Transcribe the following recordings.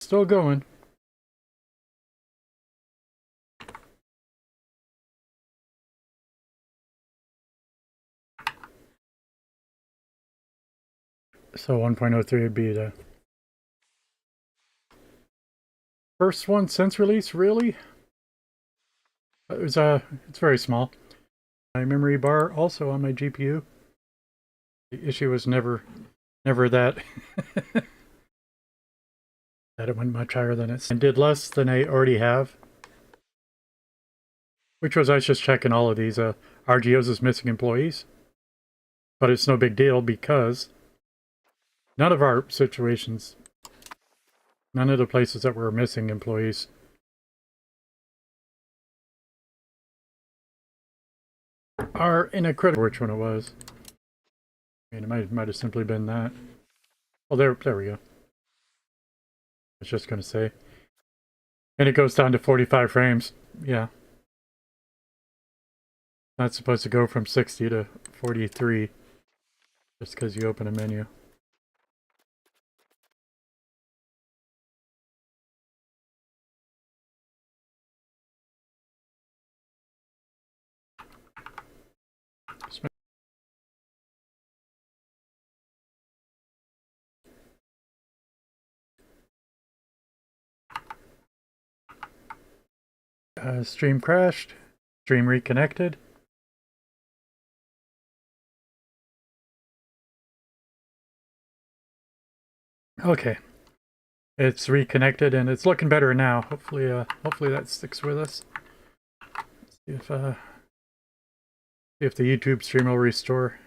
Still going. So 1.03 would be the first one since release, really? It's very small. My memory bar also on my GPU. The issue was never that that it went much higher than it and did less than I already have. Which was I was just checking all of these RGOs as missing employees. But it's no big deal because none of our situations, none of the places that were missing employees are in a critical, which one it was. I mean, it might have simply been that. Oh, there we go. I was just going to say. And it goes down to 45 frames. Yeah. Not supposed to go from 60 to 43 just because you open a menu. Stream crashed. Stream reconnected. Okay. It's reconnected and it's looking better now. Hopefully that sticks with us. See if the YouTube stream will restore.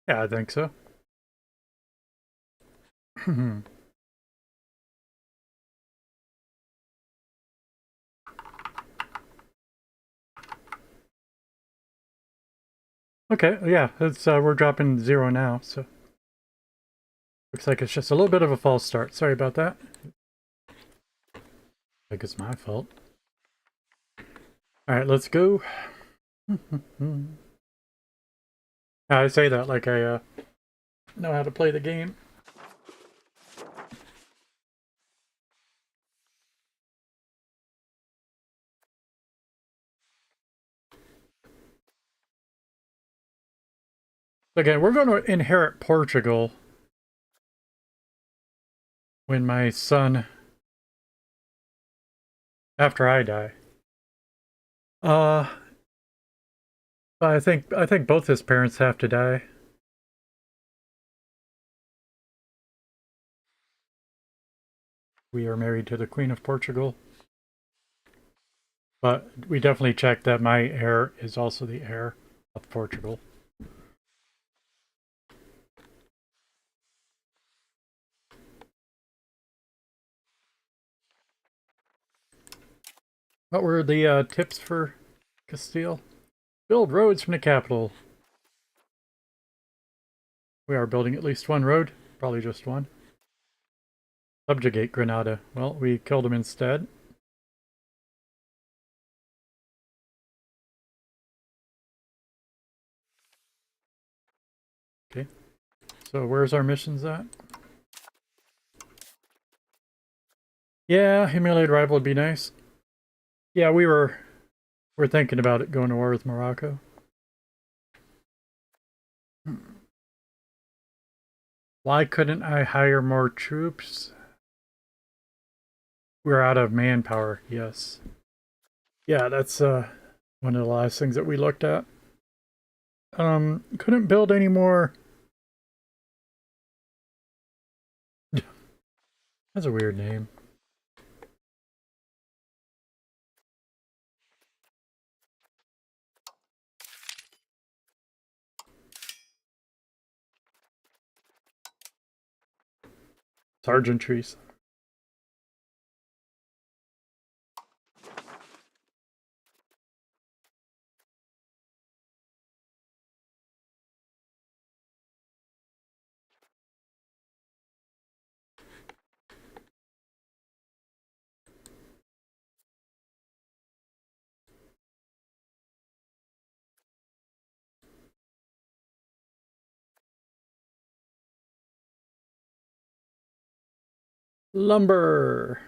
Yeah, I think so. Okay, yeah, it's we're dropping 0 now, so looks like it's just a little bit of a false start. Sorry about that. I think it's my fault. All right, let's go. I say that like I know how to play the game. Again, we're going to inherit Portugal when my son, after I die. I think both his parents have to die. We are married to the Queen of Portugal. But we definitely checked that my heir is also the heir of Portugal. What were the tips for Castile? Build roads from the capital. We are building at least one road, probably just one. Subjugate Granada. Well, we killed him instead. Okay, so where's our missions at? Yeah, humiliate rival would be nice. Yeah, we're thinking about it, going to war with Morocco. Why couldn't I hire more troops? We're out of manpower, yes. Yeah, that's one of the last things that we looked at. Couldn't build any more. That's a weird name. Sergeantries. Lumber.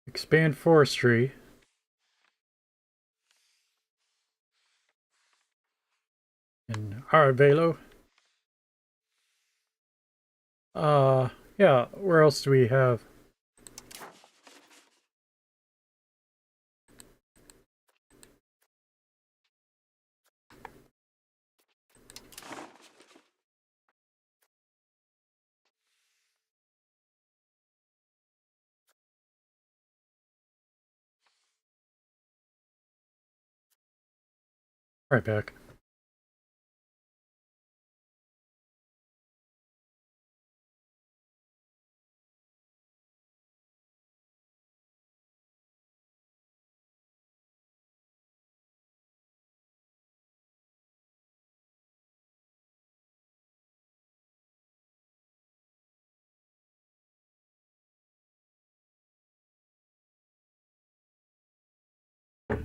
Expand forestry. In Aravelo. Yeah, where else do we have? Right back.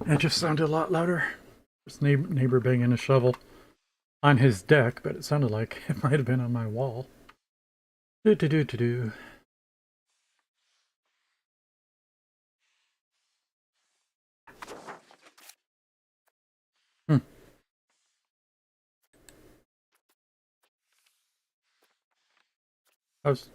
It just sounded a lot louder. This neighbor banging a shovel on his deck, but it sounded like it might have been on my wall. Do do do do do. Hmm. I was.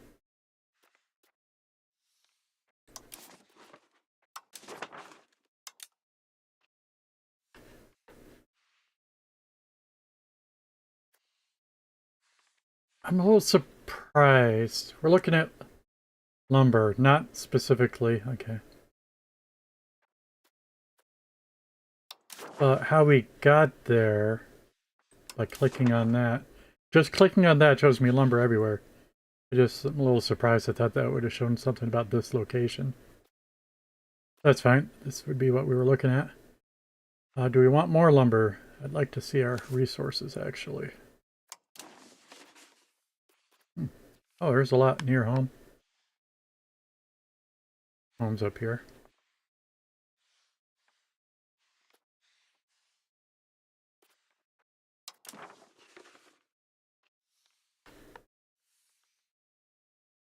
I'm a little surprised. We're looking at lumber, not specifically. Okay. How we got there by clicking on that. Just clicking on that shows me lumber everywhere. I'm a little surprised. I thought that would have shown something about this location. That's fine. This would be what we were looking at. Do we want more lumber? I'd like to see our resources, actually. Oh, there's a lot near home. Home's up here.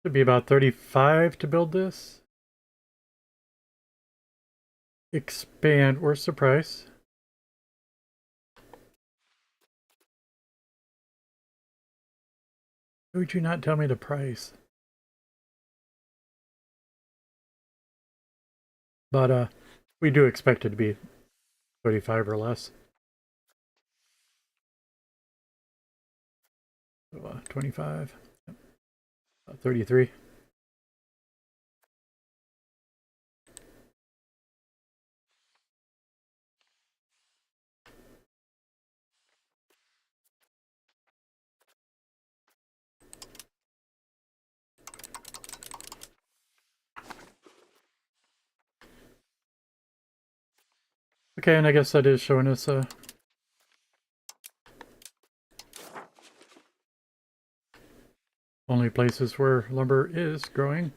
Should be about 35 to build this. Expand. Where's the price? Why would you not tell me the price? But we do expect it to be 35 or less. So, 25. 33. Okay, and I guess that is showing us only places where lumber is growing.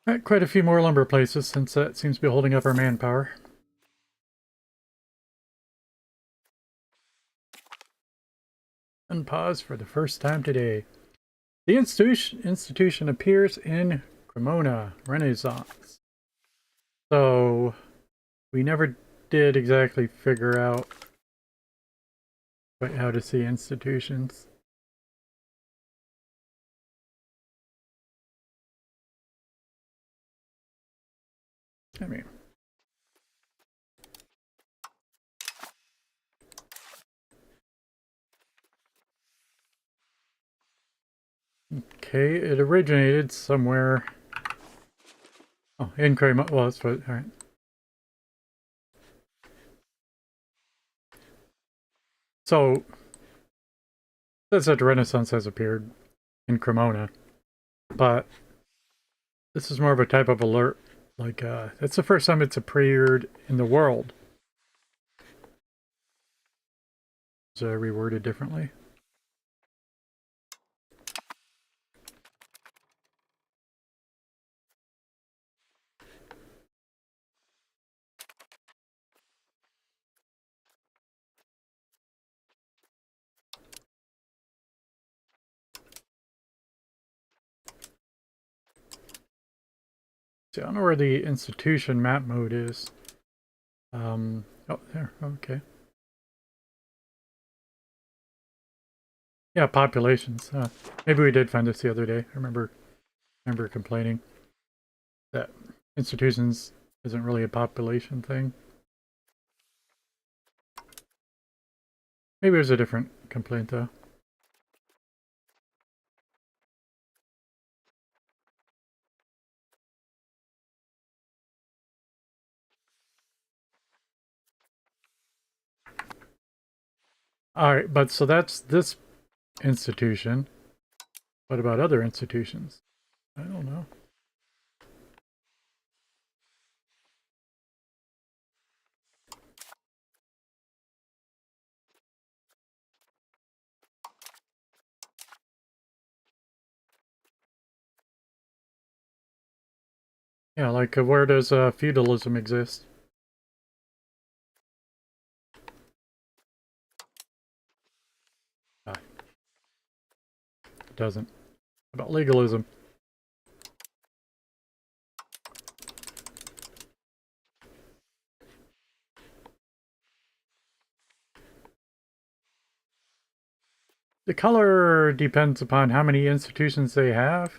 Right, quite a few more lumber places since that seems to be holding up our manpower. Unpause for the first time today. The institution appears in Cremona Renaissance. So we never did exactly figure out quite how to see institutions. I mean, okay, it originated somewhere. Oh, in Cremona. Well, that's what. All right. So says that the Renaissance has appeared in Cremona, but this is more of a type of alert. Like, it's the first time it's appeared in the world. It's reworded differently. See, I don't know where the institution map mode is. Oh, there, okay. Yeah, populations. Maybe we did find this the other day. I remember complaining that institutions isn't really a population thing. Maybe it was a different complaint, though. Alright, but so that's this institution. What about other institutions? I don't know. Yeah, like where does feudalism exist? Ah, it doesn't. How about legalism? The color depends upon how many institutions they have.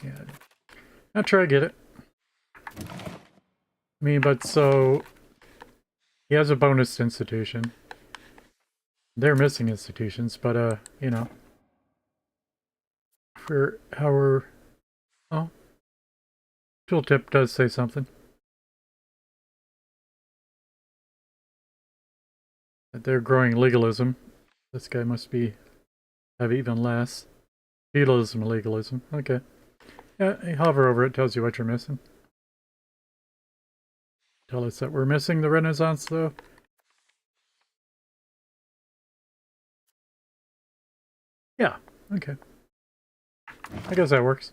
Yeah, not sure I get it. I mean, but so he has a bonus institution. They're missing institutions, but you know, for our oh, tooltip does say something that they're growing legalism. This guy must have even less feudalism and legalism. Okay, yeah, you hover over it, tells you what you're missing. Tell us that we're missing the Renaissance, though. Yeah, okay. I guess that works.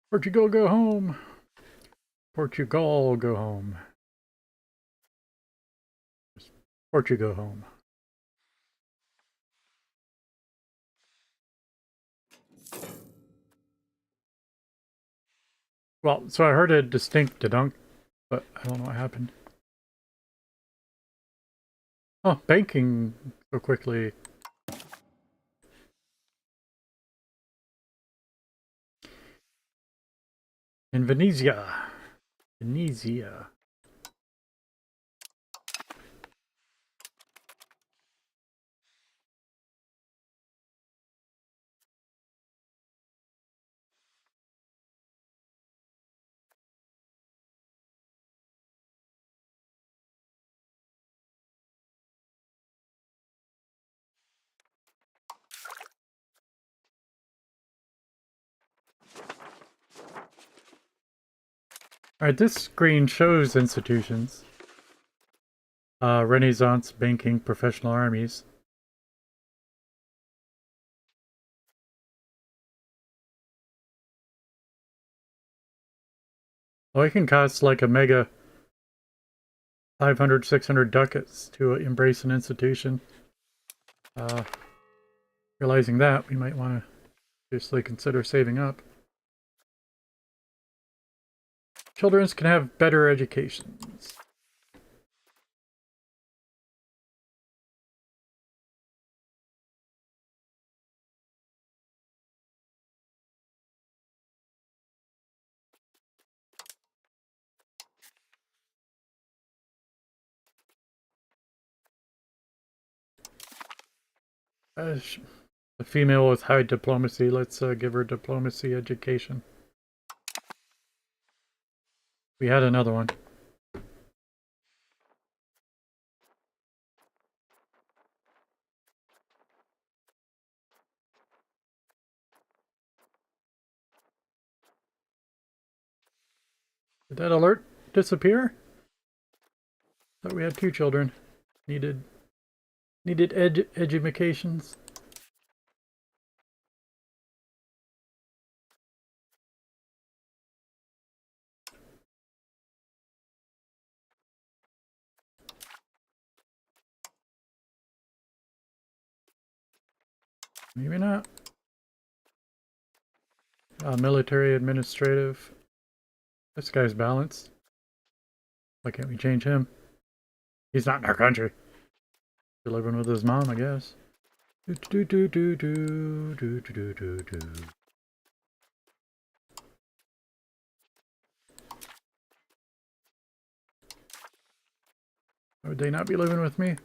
Portugal, go home. Portugal, go home. Portugal, home. Well, so I heard a distinct dunk, but I don't know what happened. Oh, banking so quickly. In Venezia. Venezia. Alright, this screen shows institutions. Renaissance, banking, professional armies. Well, it can cost like a mega 500, 600 ducats to embrace an institution. Realizing that, we might want to seriously consider saving up. Children can have better educations. A female with high diplomacy. Let's give her diplomacy education. We had another one. Did that alert disappear? Thought we had 2 children. Needed educations. Maybe not. Military administrative. This guy's balanced. Why can't we change him? He's not in our country. He's living with his mom, I guess. Would they not be living with me?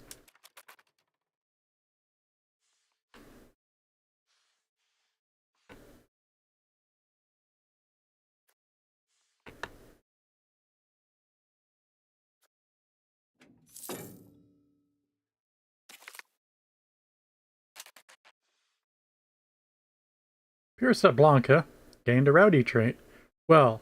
Pierce Blanca gained a rowdy trait. Well,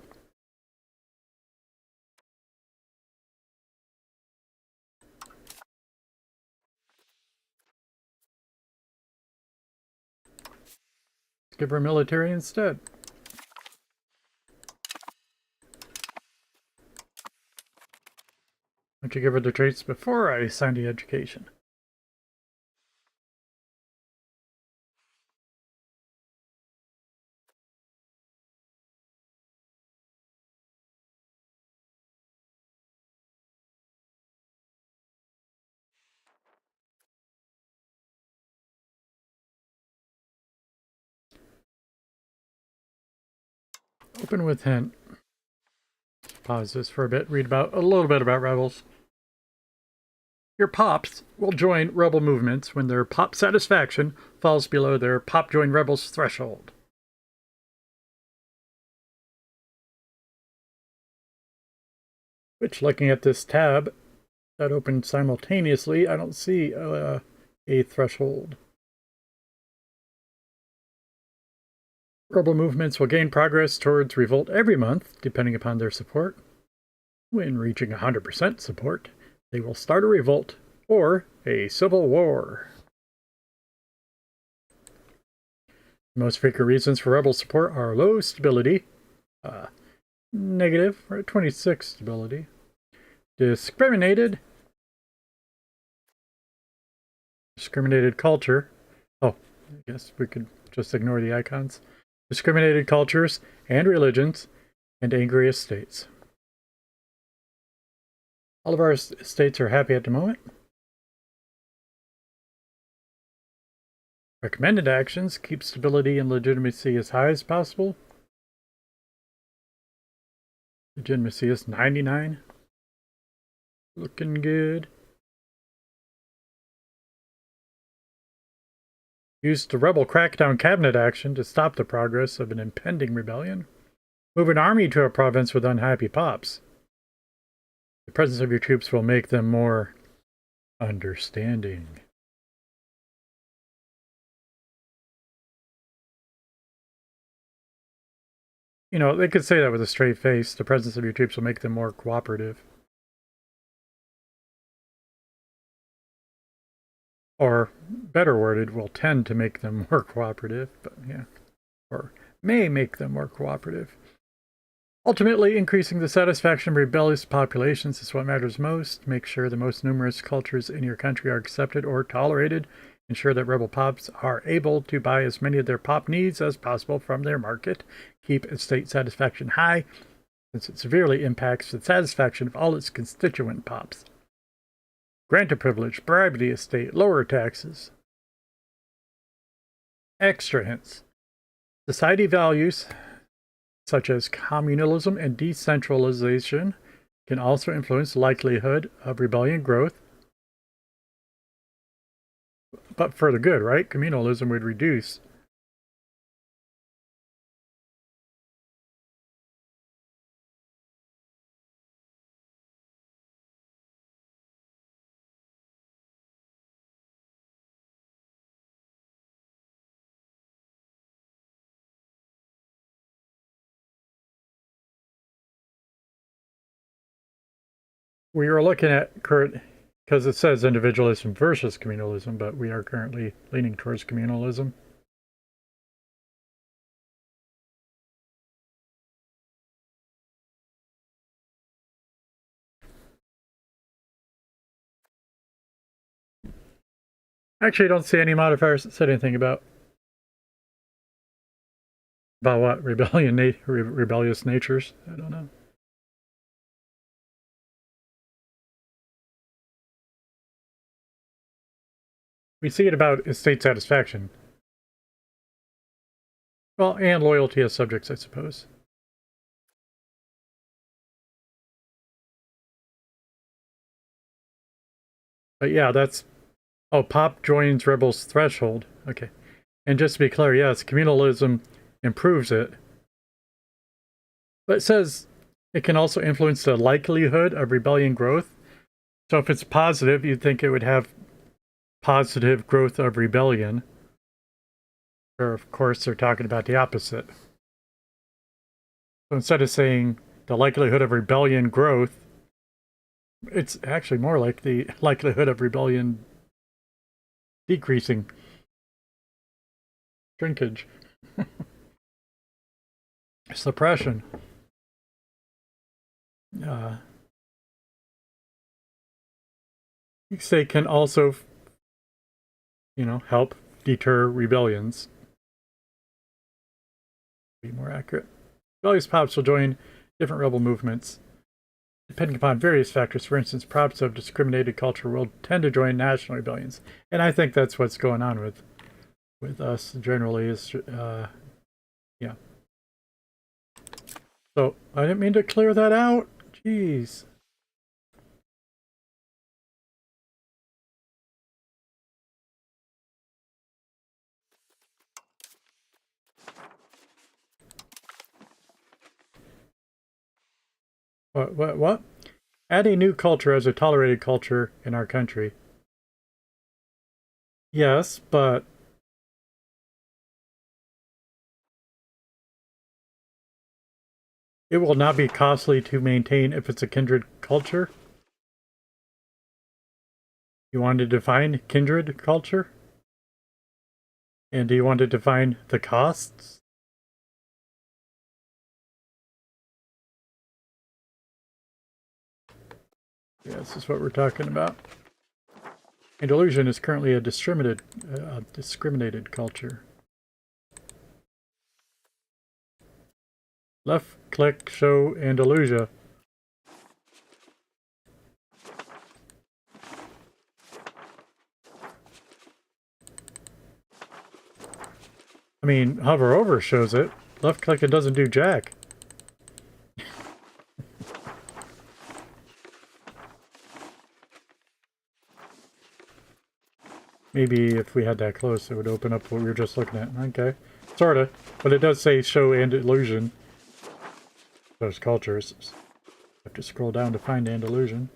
let's give her military instead. Why don't you give her the traits before I assign the education? Open with hint. Pause this for a bit. Read about a little bit about rebels. Your pops will join rebel movements when their pop satisfaction falls below their pop join rebels threshold. Which, looking at this tab that opened simultaneously, I don't see a threshold. Rebel movements will gain progress towards revolt every month, depending upon their support. When reaching 100% support, they will start a revolt or a civil war. Most frequent reasons for rebel support are low stability, negative or 26 stability, discriminated culture. Oh, I guess we could just ignore the icons. Discriminated cultures and religions, and angry states. All of our states are happy at the moment. Recommended actions keep stability and legitimacy as high as possible. Legitimacy is 99. Looking good. Use the rebel crackdown cabinet action to stop the progress of an impending rebellion. Move an army to a province with unhappy pops. The presence of your troops will make them more understanding. You know, they could say that with a straight face. The presence of your troops will make them more cooperative. Or, better worded, will tend to make them more cooperative, but yeah. Or may make them more cooperative. Ultimately, increasing the satisfaction of rebellious populations is what matters most. Make sure the most numerous cultures in your country are accepted or tolerated ensure that rebel pops are able to buy as many of their pop needs as possible from their market, keep estate satisfaction high, since it severely impacts the satisfaction of all its constituent pops. Grant a privilege, bribe the estate, lower taxes. Extra hints. Society values, such as communalism and decentralization, can also influence the likelihood of rebellion growth. But for the good, right? Communalism would reduce. We are looking at current, because it says individualism versus communalism, but we are currently leaning towards communalism. Actually, I don't see any modifiers that said anything about what? Rebellious natures? I don't know. We see it about estate satisfaction. Well, and loyalty as subjects, I suppose. But yeah, that's... Oh, Pop joins Rebels threshold. Okay. And just to be clear, yes, communalism improves it. But it says it can also influence the likelihood of rebellion growth. So if it's positive, you'd think it would have positive growth of rebellion. Or, of course, they're talking about the opposite. So instead of saying the likelihood of rebellion growth, it's actually more like the likelihood of rebellion decreasing. Shrinkage. Suppression. You say can also, help deter rebellions. Be more accurate. Rebellious pops will join different rebel movements depending upon various factors. For instance, props of discriminated culture will tend to join national rebellions, and I think that's what's going on with us generally. Is yeah. So I didn't mean to clear that out. Jeez. What? Add a new culture as a tolerated culture in our country. Yes, but it will not be costly to maintain if it's a kindred culture. You want to define kindred culture? And do you want to define the costs? Yeah, this is what we're talking about. Andalusian is currently a discriminated culture. Left click, show Andalusia. I mean, hover over shows it. Left click, it doesn't do jack. Maybe if we had that close, it would open up what we were just looking at. Okay. Sorta. But it does say show Andalusian. Those cultures. Have to scroll down to find Andalusian.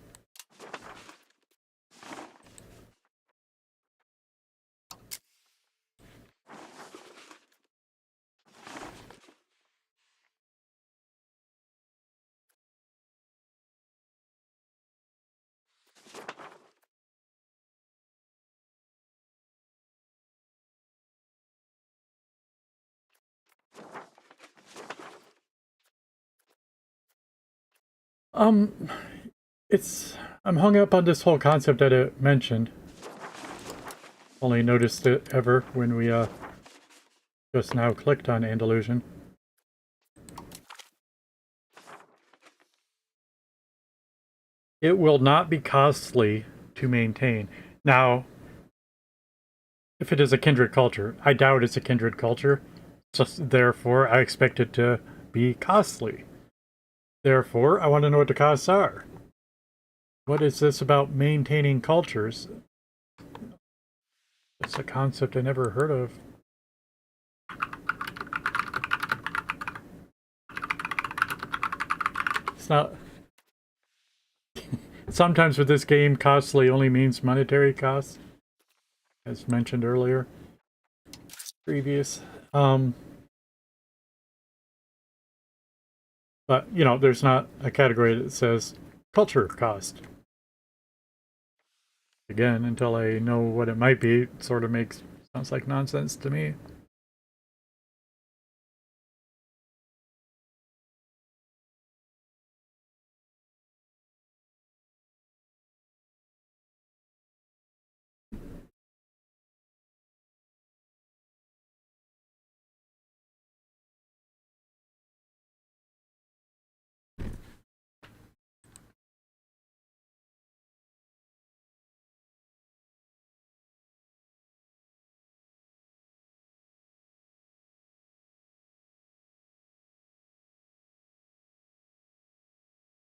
I'm hung up on this whole concept that it mentioned. only noticed it ever when we just now clicked on Andalusian. It will not be costly to maintain. Now, if it is a kindred culture, I doubt it's a kindred culture. Just therefore, I expect it to be costly. Therefore, I want to know what the costs are. What is this about maintaining cultures? It's a concept I never heard of. It's not... Sometimes with this game, costly only means monetary costs, as mentioned earlier. Previous. But, you know, there's not a category that says culture cost. Again, until I know what it might be, it sort of sounds like nonsense to me.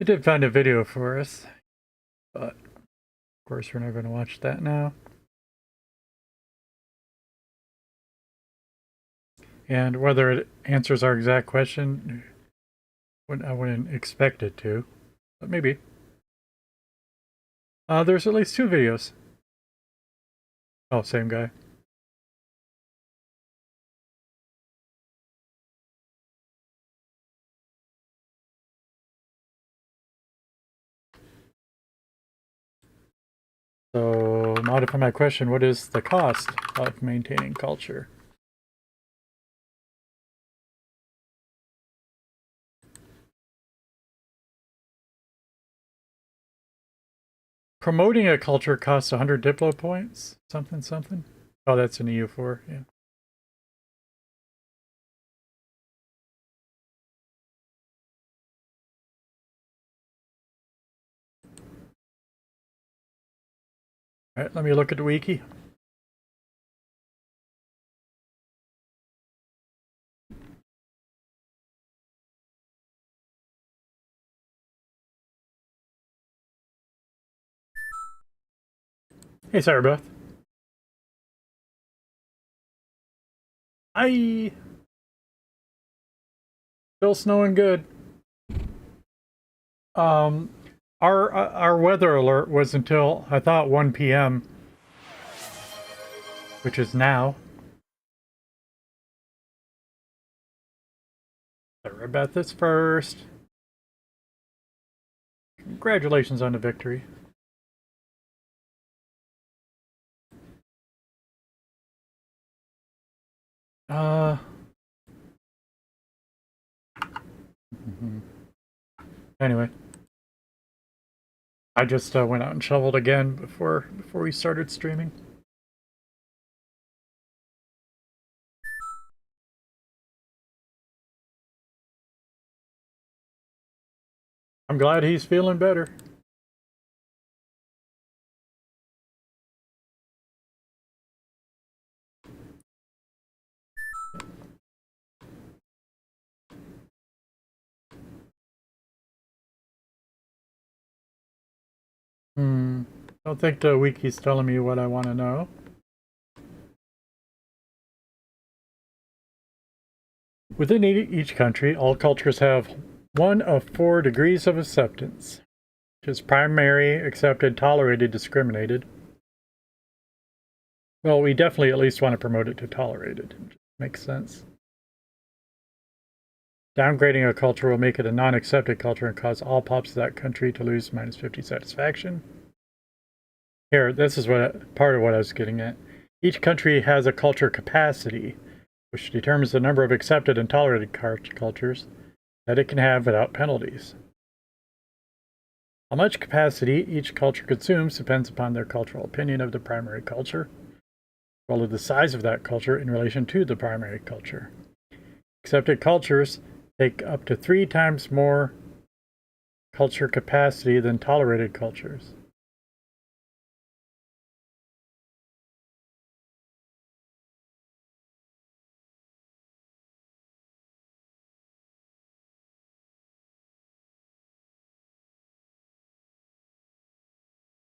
I did find a video for us, but of course we're not going to watch that now. And whether it answers our exact question, I wouldn't expect it to, but maybe. There's at least 2 videos. Oh, same guy. So, modify my question, what is the cost of maintaining culture? Promoting a culture costs 100 Diplo points? Something, something? Oh, that's an EU4, yeah. Alright, let me look at the wiki. Hey, Sarabeth. Hi! Still snowing good. Our weather alert was until, I thought, 1 p.m., which is now. Sarabeth is first. Congratulations on the victory. Anyway, I just went out and shoveled again before we started streaming. I'm glad he's feeling better. Don't think the wiki's telling me what I want to know. Within each country, all cultures have one of 4 degrees of acceptance, which is primary, accepted, tolerated, discriminated. Well, we definitely at least want to promote it to tolerated. Makes sense. Downgrading a culture will make it a non-accepted culture and cause all pops of that country to lose -50 satisfaction. Here, this is part of what I was getting at. Each country has a culture capacity, which determines the number of accepted and tolerated cultures that it can have without penalties. How much capacity each culture consumes depends upon their cultural opinion of the primary culture. well, the size of that culture in relation to the primary culture. Accepted cultures take up to 3 times more culture capacity than tolerated cultures.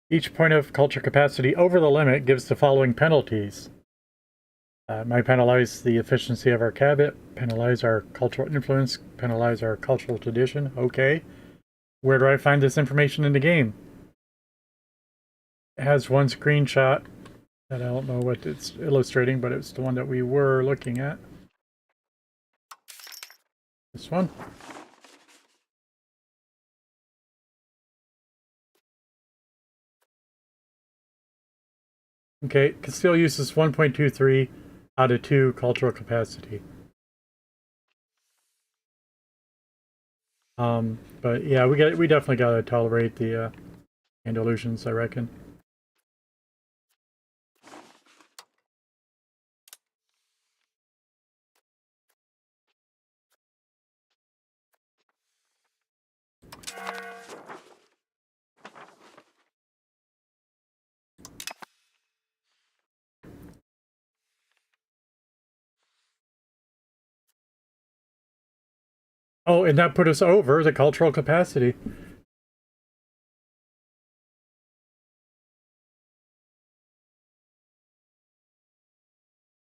Each point of culture capacity over the limit gives the following penalties. Might penalize the efficiency of our cabinet, penalize our cultural influence, penalize our cultural tradition. Okay. Where do I find this information in the game? It has one screenshot that I don't know what it's illustrating, but it's the one that we were looking at. This one. Okay, Castile uses 1.23 out of 2 cultural capacity. But yeah, we definitely gotta tolerate the Andalusians, I reckon. Oh, and that put us over the cultural capacity.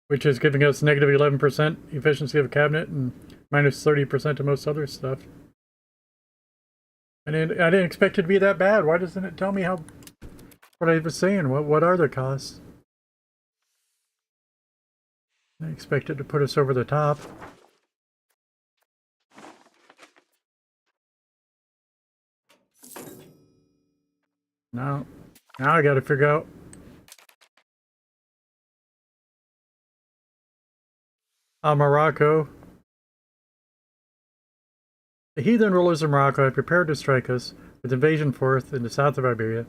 Which is giving us negative 11% efficiency of cabinet and minus 30% of most other stuff. I didn't expect it to be that bad. Why doesn't it tell me how what I was saying? What are the costs? I expect it to put us over the top. Now I got to figure out. Morocco. The heathen rulers of Morocco have prepared to strike us with invasion force in the south of Iberia.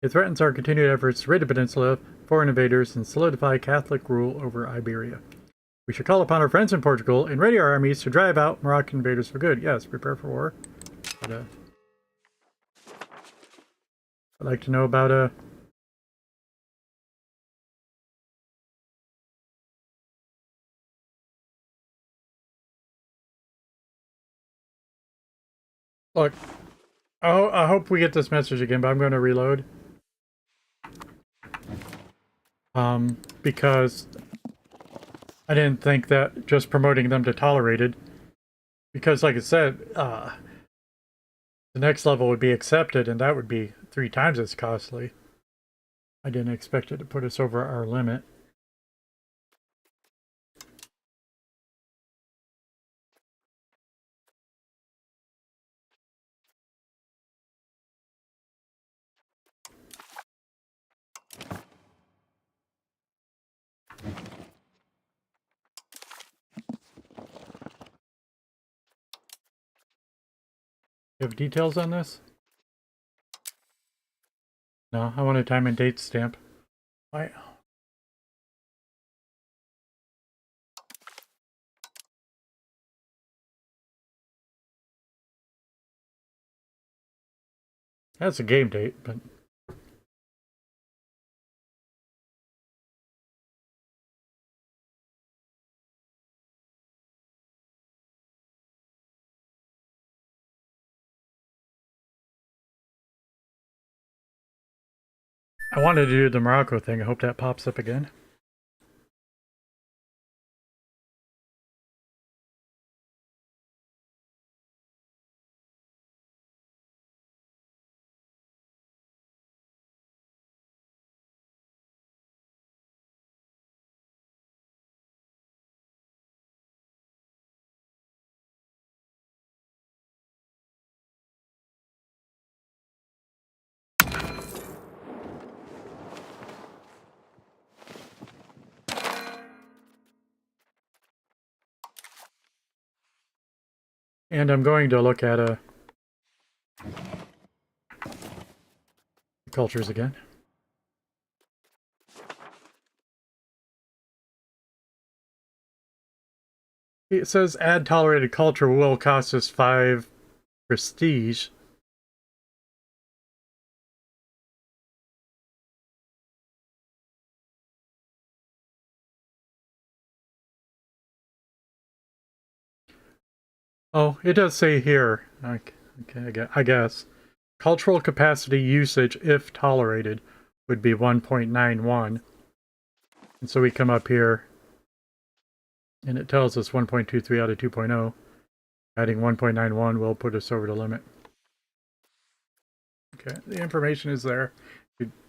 It threatens our continued efforts to rid the peninsula of foreign invaders and solidify Catholic rule over Iberia. We should call upon our friends in Portugal and ready our armies to drive out Moroccan invaders for good. Yes, prepare for war. But, I'd like to know about look, I hope we get this message again, but I'm going to reload. Because I didn't think that just promoting them to tolerated, because like I said, the next level would be accepted, and that would be 3 times as costly. I didn't expect it to put us over our limit. You have details on this? No, I want a time and date stamp. Why? That's a game date, but I wanted to do the Morocco thing. I hope that pops up again. And I'm going to look at cultures again. It says add tolerated culture will cost us 5 prestige. Oh, it does say here. Okay, I guess. Cultural capacity usage, if tolerated, would be 1.91. And so we come up here, and it tells us 1.23 out of 2.0. Adding 1.91 will put us over the limit. Okay, the information is there.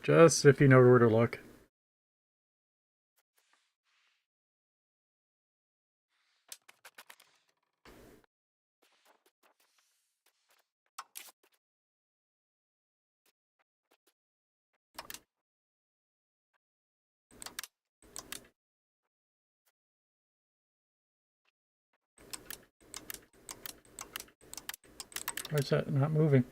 Just if you know where to look. Why is that not moving?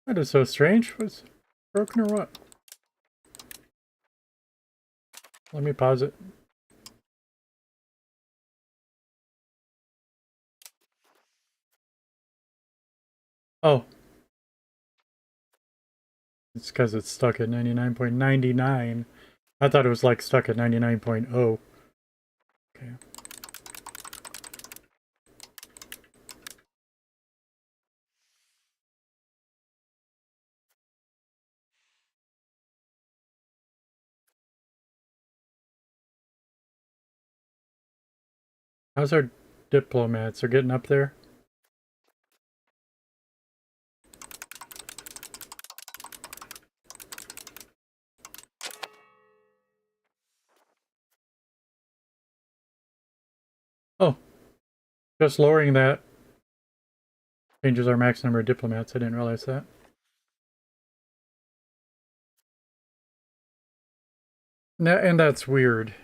That is so strange. Was it broken or what? Let me pause it. Oh. It's because it's stuck at 99.99. I thought it was like stuck at 99.0. Okay. How's our diplomats? They're getting up there? Oh. Just lowering that changes our max number of diplomats. I didn't realize that. And that's weird.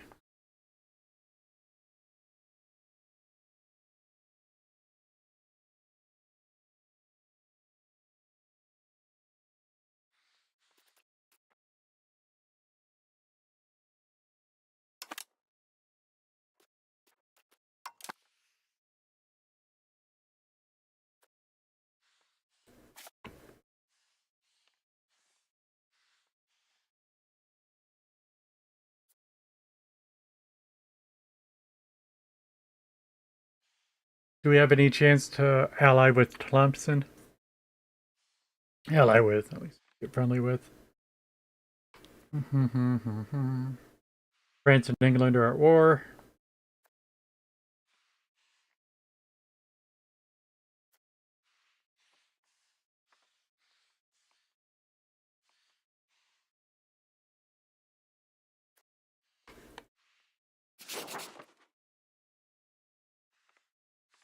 Do we have any chance to ally with Thompson? Ally with, at least get friendly with. France and England are at war.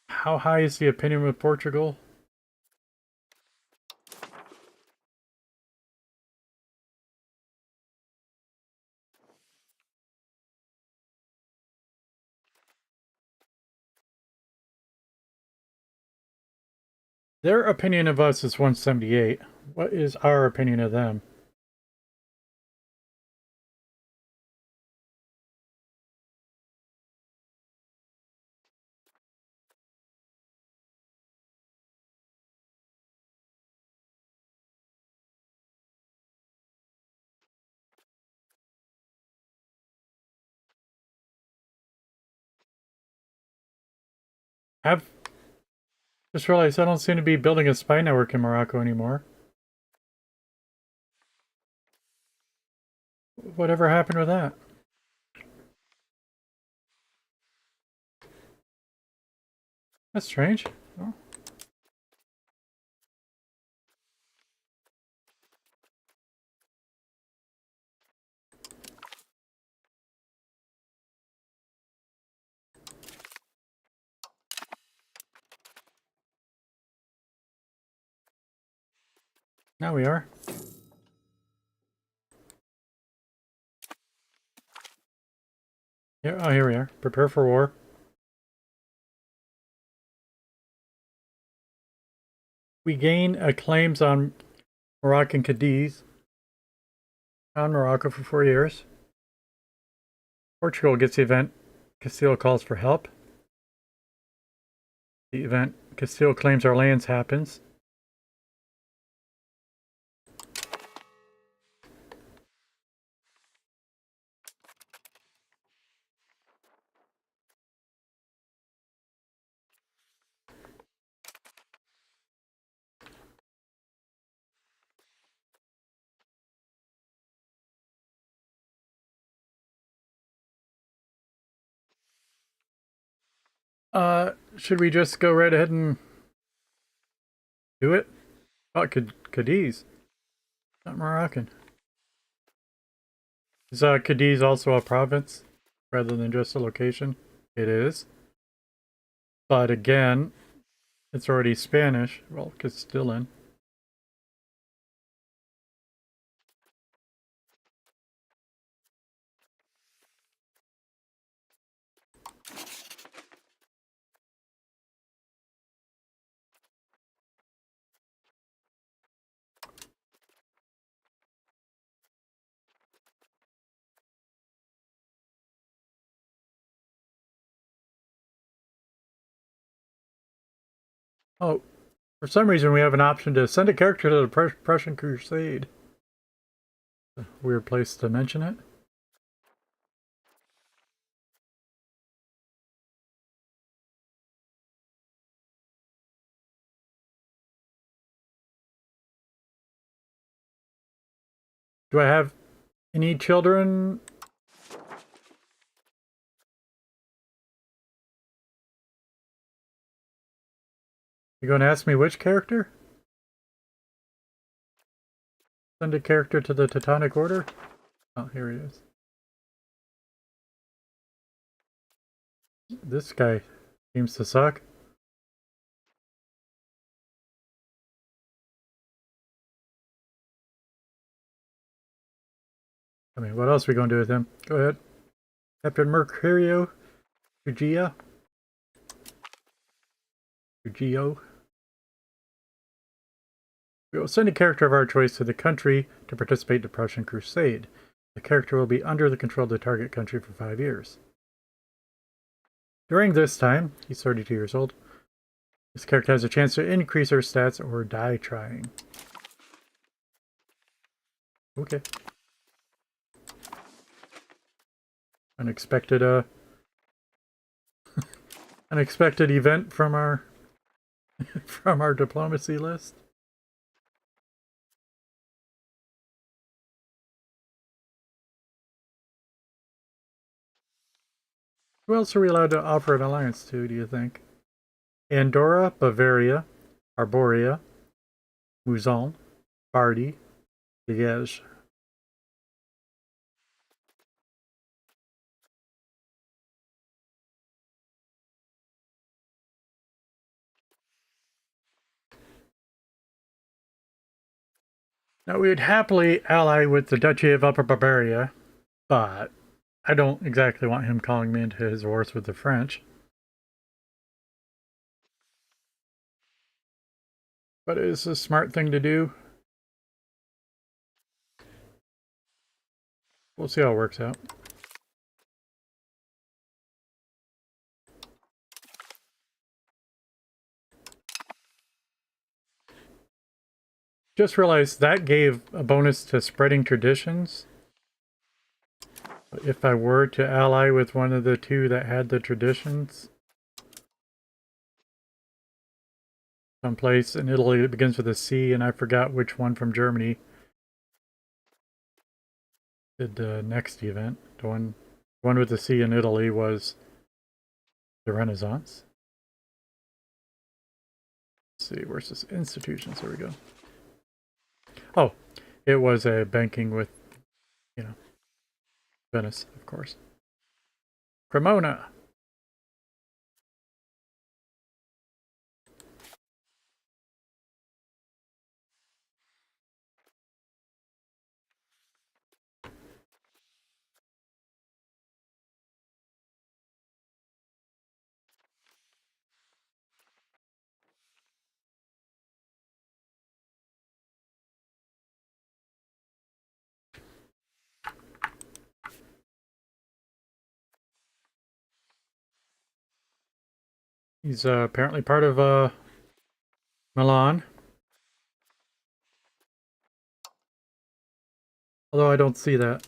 How high is the opinion with Portugal? Their opinion of us is 178. What is our opinion of them? I've just realized I don't seem to be building a spy network in Morocco anymore. Whatever happened with that? That's strange. Oh. Now we are. Yeah, oh, here we are. Prepare for war. We gain claims on Moroccan Cadiz. On Morocco for 4 years. Portugal gets the event Castile calls for help. The event Castile claims our lands happens. Should we just go right ahead and do it? Oh, Cadiz. Not Moroccan. Is Cadiz also a province rather than just a location? It is. But again, it's already Spanish. Well, Castilian. Oh, for some reason we have an option to send a character to the Prussian Crusade. A weird place to mention it. Do I have any children? You're going to ask me which character? Send a character to the Teutonic Order? Oh, here he is. This guy seems to suck. I mean, what else are we going to do with him? Go ahead. Captain Mercurio. Ugio. We will send a character of our choice to the country to participate in the Prussian Crusade. The character will be under the control of the target country for 5 years. During this time, he's 32 years old, this character has a chance to increase her stats or die trying. Okay. Unexpected unexpected event from our from our diplomacy list. Who else are we allowed to offer an alliance to, do you think? Andorra, Bavaria, Arborea, Mouzon, Bardi, Liège. Now, we would happily ally with the Duchy of Upper Bavaria, but I don't exactly want him calling me into his wars with the French. But it is a smart thing to do. We'll see how it works out. Just realized that gave a bonus to spreading traditions. If I were to ally with one of the two that had the traditions, someplace in Italy that begins with a C, and I forgot which one from Germany did the next event. The one with the C in Italy was the Renaissance. Let's see, where's this? Institutions, there we go. Oh, it was a banking with, you know, Venice, of course. Cremona. He's apparently part of Milan. Although I don't see that.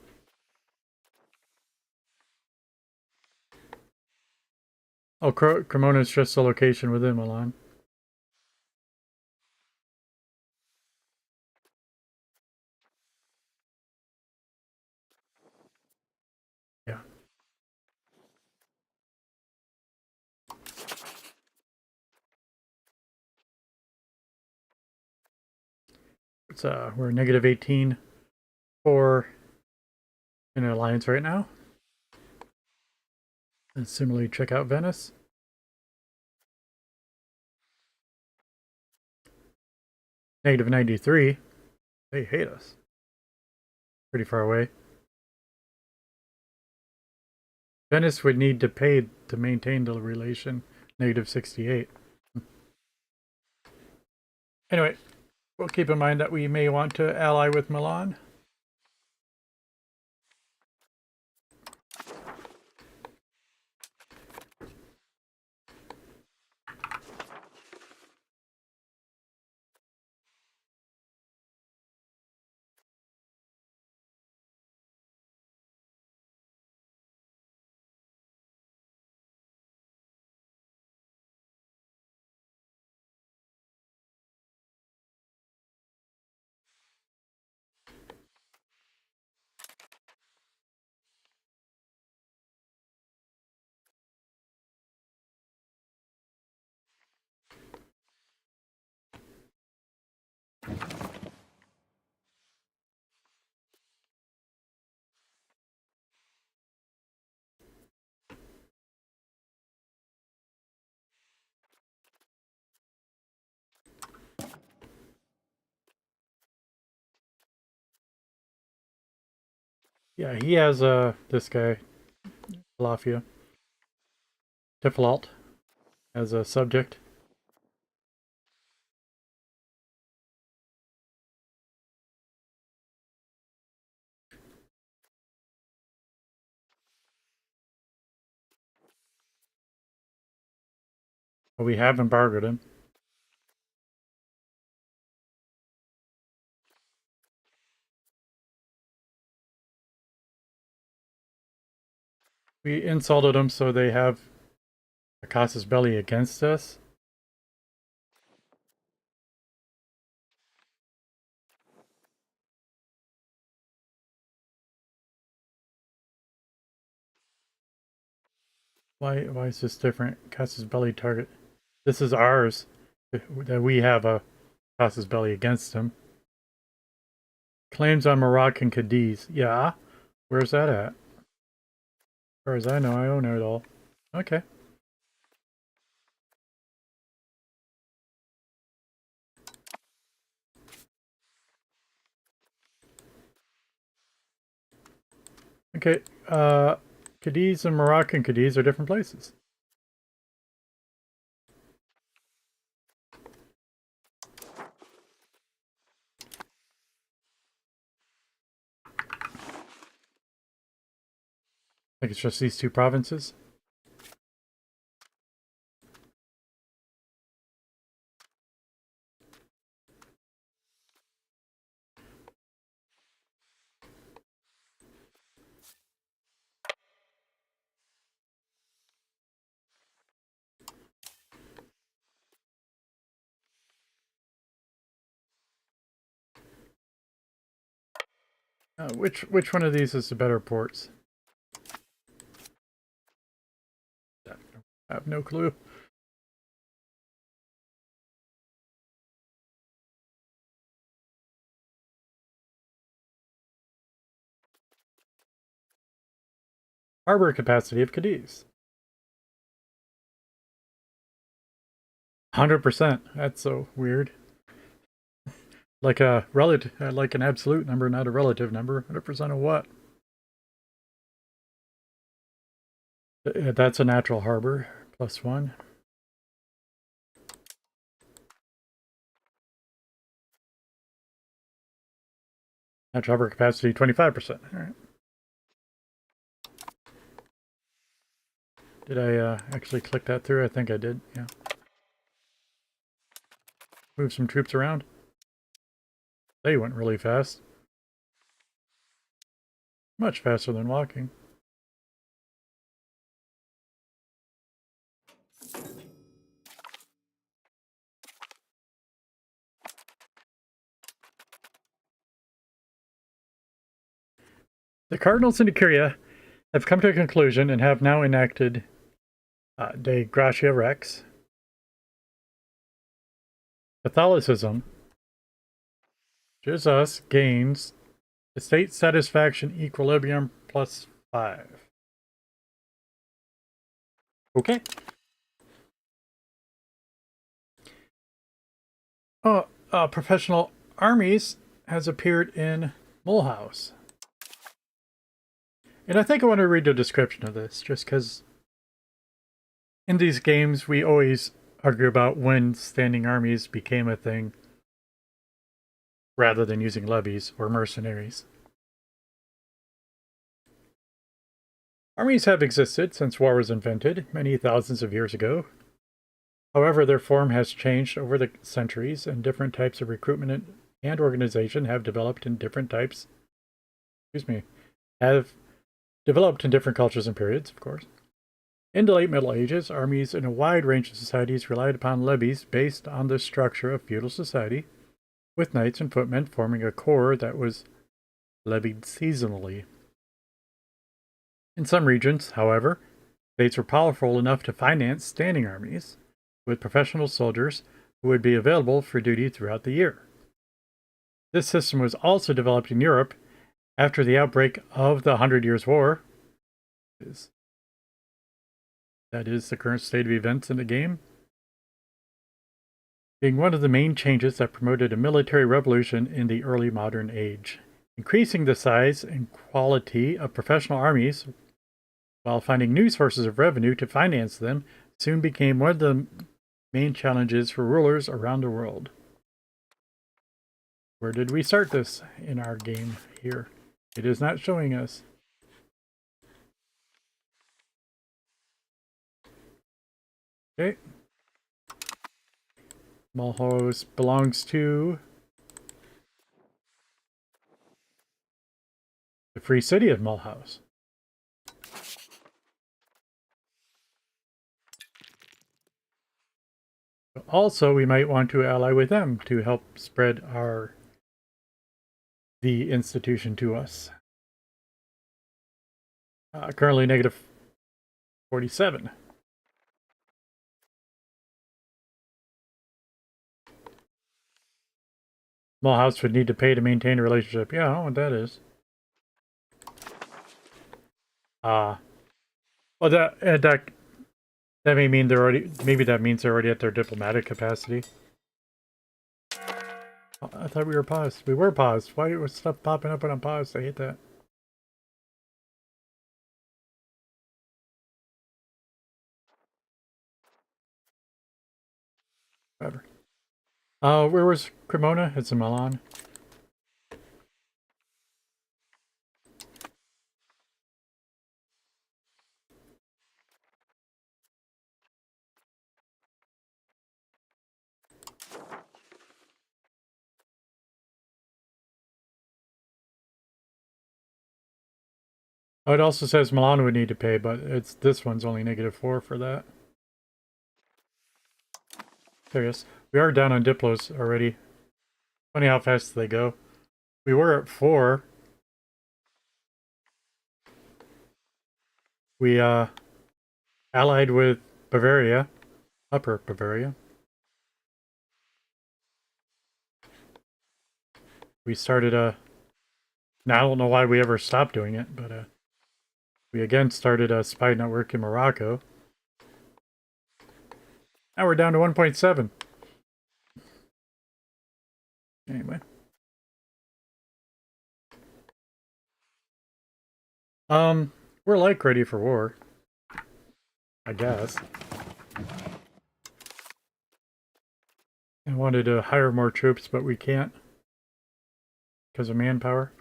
Oh, Cremona is just a location within Milan. Yeah. It's we're negative 18 for an alliance right now. And similarly, check out Venice. Negative 93. They hate us. Pretty far away. Venice would need to pay to maintain the relation. Negative 68. Anyway, we'll keep in mind that we may want to ally with Milan. Yeah, he has this guy, Lafia, Tiflalt, as a subject. But we have embargoed him. We insulted them, so they have a casus belli against us. Why is this different? Casus belli target. This is ours. That we have a casus belli against him. Claims on Moroccan Cadiz. Yeah? Where's that at? As far as I know, I own it all. Okay. Okay, Cadiz and Moroccan Cadiz are different places. I think it's just these two provinces. Which one of these is the better ports? I have no clue. Harbor capacity of Cadiz. 100%. That's so weird. Like a relative, like an absolute number, not a relative number. 100% of what? That's a natural harbor. +1. Natural harbor capacity 25%. All right. Did I actually click that through? I think I did, yeah. Move some troops around. They went really fast. Much faster than walking. The cardinals in Decuria have come to a conclusion and have now enacted De Gratia Rex. Catholicism gives us gains estate satisfaction equilibrium +5. Okay. Professional armies has appeared in Mulhouse. And I think I want to read the description of this, just because in these games we always argue about when standing armies became a thing, rather than using levies or mercenaries. Armies have existed since war was invented, many thousands of years ago. However, their form has changed over the centuries, and different types of recruitment and organization have developed in different types. Have developed in different cultures and periods, of course. In the late Middle Ages, armies in a wide range of societies relied upon levies based on the structure of feudal society, with knights and footmen forming a corps that was levied seasonally. In some regions, however, states were powerful enough to finance standing armies, with professional soldiers who would be available for duty throughout the year. This system was also developed in Europe after the outbreak of the 100 Years' War. That is the current state of events in the game, being one of the main changes that promoted a military revolution in the early modern age. Increasing the size and quality of professional armies while finding new sources of revenue to finance them soon became one of the main challenges for rulers around the world. Where did we start this in our game here? It is not showing us. Okay. Mulhouse belongs to the Free City of Mulhouse. Also, we might want to ally with them to help spread the institution to us. Currently negative 47. Mulhouse would need to pay to maintain a relationship. Yeah, I don't know what that is. Well, that may mean they're already. Maybe that means they're already at their diplomatic capacity. I thought we were paused. We were paused. Why was stuff popping up when I'm paused? I hate that. Whatever. Where was Cremona? It's in Milan. Oh, it also says Milan would need to pay, but this one's only -4 for that. There, yes. We are down on Diplos already. Funny how fast they go. We were at 4. We allied with Bavaria, Upper Bavaria. We started now I don't know why we ever stopped doing it, but we again started a spy network in Morocco. Now we're down to 1.7. Anyway. We're like ready for war, I guess. I wanted to hire more troops, but we can't because of manpower.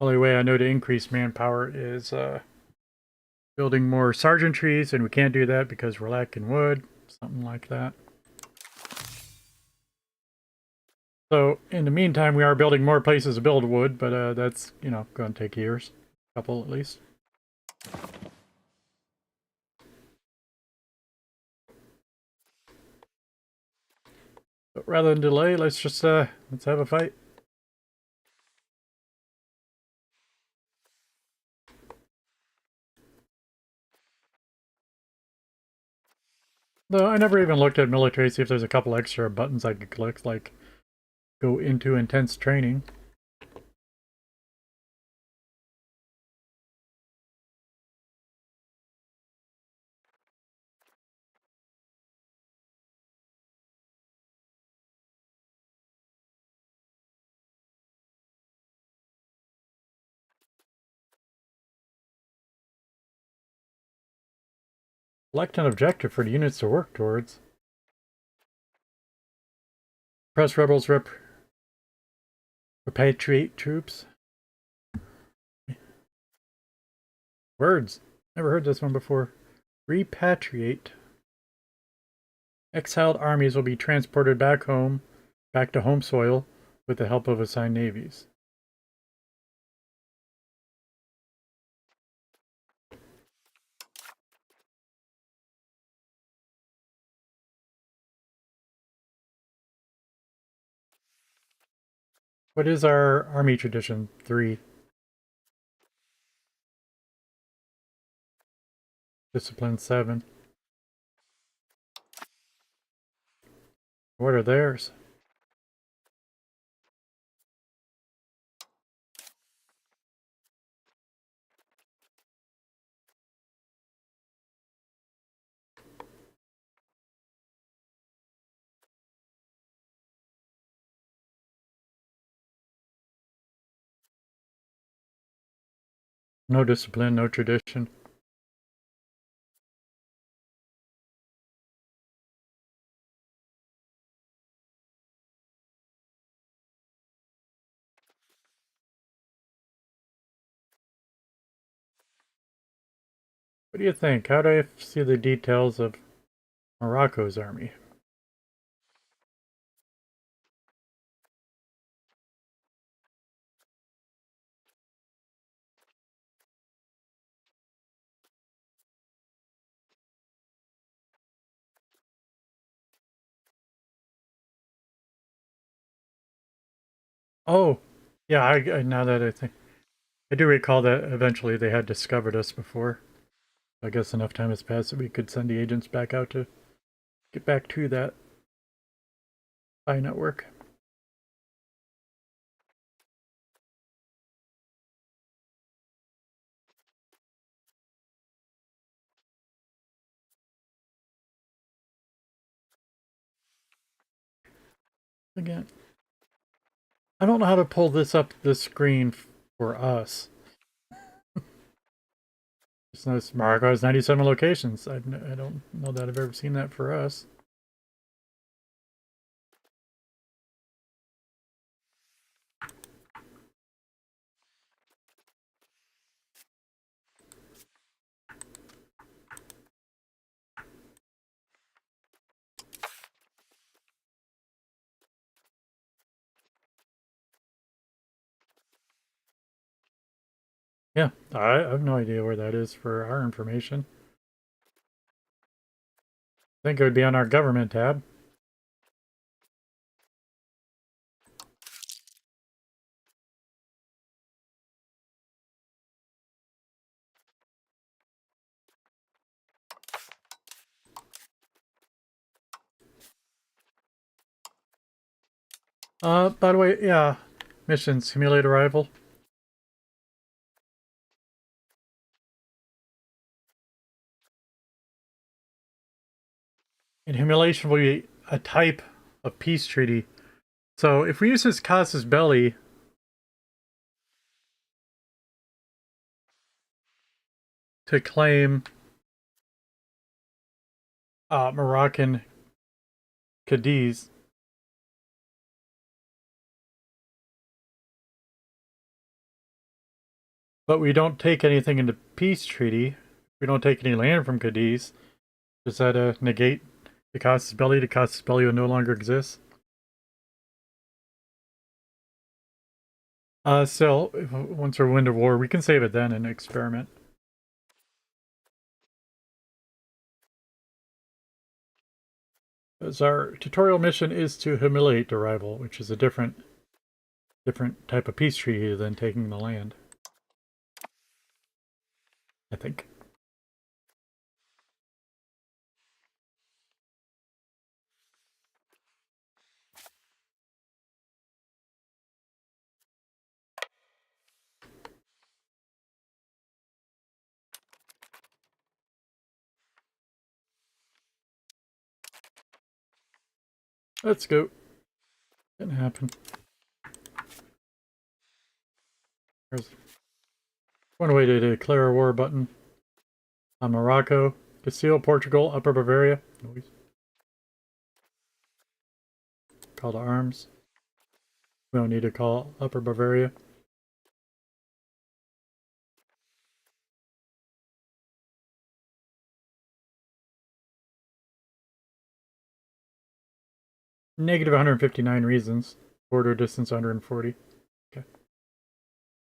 Only way I know to increase manpower is building more sergeant trees, and we can't do that because we're lacking wood, something like that. So in the meantime, we are building more places to build wood, but that's, you know, going to take years, a couple at least. But rather than delay, let's just let's have a fight. Though I never even looked at military to see if there's a couple extra buttons I could click, like go into intense training. Select an objective for the units to work towards. Press rebels repatriate troops. Words. Never heard this one before. Repatriate. Exiled armies will be transported back to home soil, with the help of assigned navies. What is our army tradition? 3. Discipline 7. What are theirs? No discipline, no tradition. What do you think? How do I see the details of Morocco's army? Oh, yeah, now that I think, I do recall that eventually they had discovered us before. I guess enough time has passed that we could send the agents back out to get back to that spy network. Again, I don't know how to pull this up this screen for us. Just notice Morocco has 97 locations. I don't know that I've ever seen that for us. Yeah, I have no idea where that is for our information. I think it would be on our government tab. By the way, yeah, mission simulate arrival. And humiliation will be a type of peace treaty. So if we use this casus belli to claim Moroccan Cadiz, but we don't take anything into peace treaty, we don't take any land from Cadiz, does that negate the Casus Belli? The Casus Belli will no longer exist? Still, once we're Wind of War, we can save it then and experiment. As our tutorial mission is to humiliate the rival, which is a different type of peace treaty than taking the land, I think. Let's go. Didn't happen. There's one way to declare a war button. On Morocco, Castile, Portugal, Upper Bavaria. Noise. Call to arms. We don't need to call Upper Bavaria. Negative 159 reasons. Border distance 140. Okay.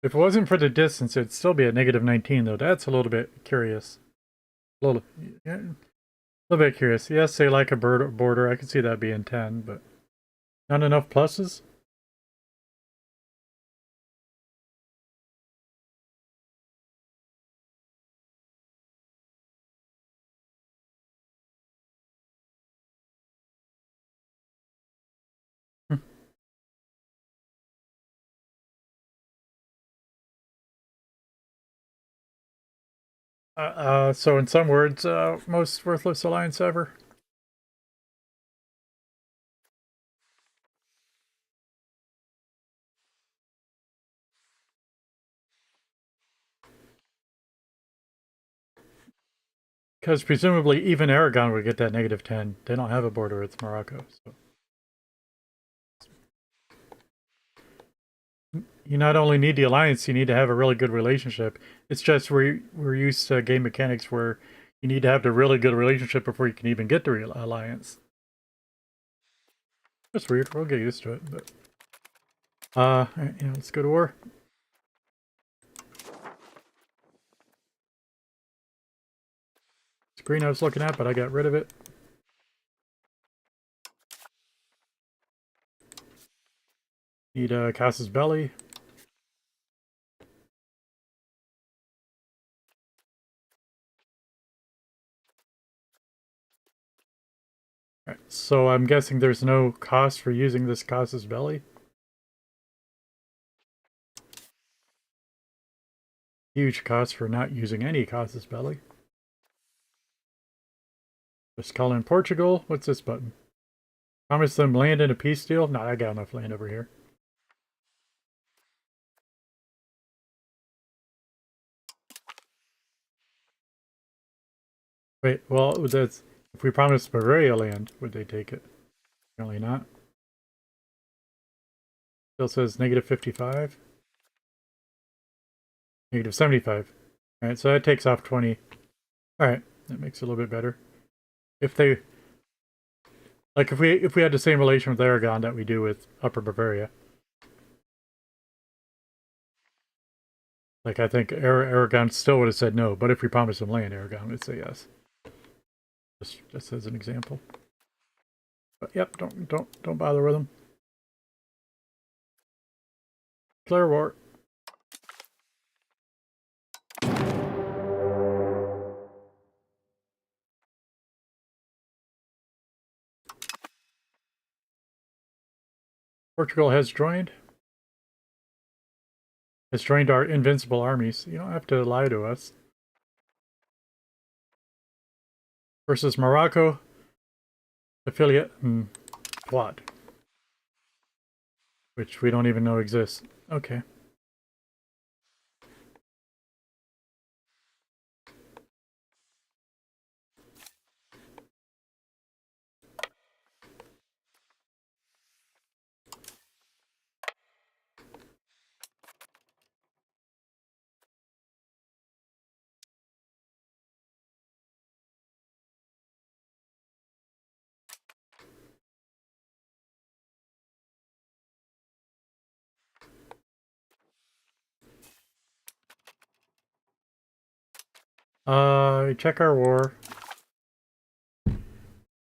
If it wasn't for the distance, it'd still be at negative 19, though. That's a little bit curious. A little bit curious. Yes, say like a border. I could see that being 10, but not enough pluses? So in some words, most worthless alliance ever. Because presumably even Aragon would get that negative 10. They don't have a border with Morocco. So you not only need the alliance, you need to have a really good relationship. It's just we're used to game mechanics where you need to have the really good relationship before you can even get the real alliance. That's weird. We'll get used to it. But let's go to war. Screen I was looking at, but I got rid of it. Need Casus Belli. Alright, so I'm guessing there's no cost for using this Casus Belli. Huge cost for not using any Casus Belli. Just call in Portugal. What's this button? Promise them land in a peace deal? No, I got enough land over here. Wait, well, that's if we promise Bavaria land, would they take it? Apparently not. Still says negative 55. Negative 75. Alright, so that takes off 20. Alright, that makes it a little bit better. If they... Like, if we had the same relation with Aragon that we do with Upper Bavaria. Like, I think Aragon still would have said no, but if we promised them land, Aragon would say yes. Just as an example. But yep, don't bother with them. Declare war. Portugal has joined. Has joined our invincible armies. You don't have to lie to us. Versus Morocco, affiliate, and Plot. Which we don't even know exists. Okay. Check our war.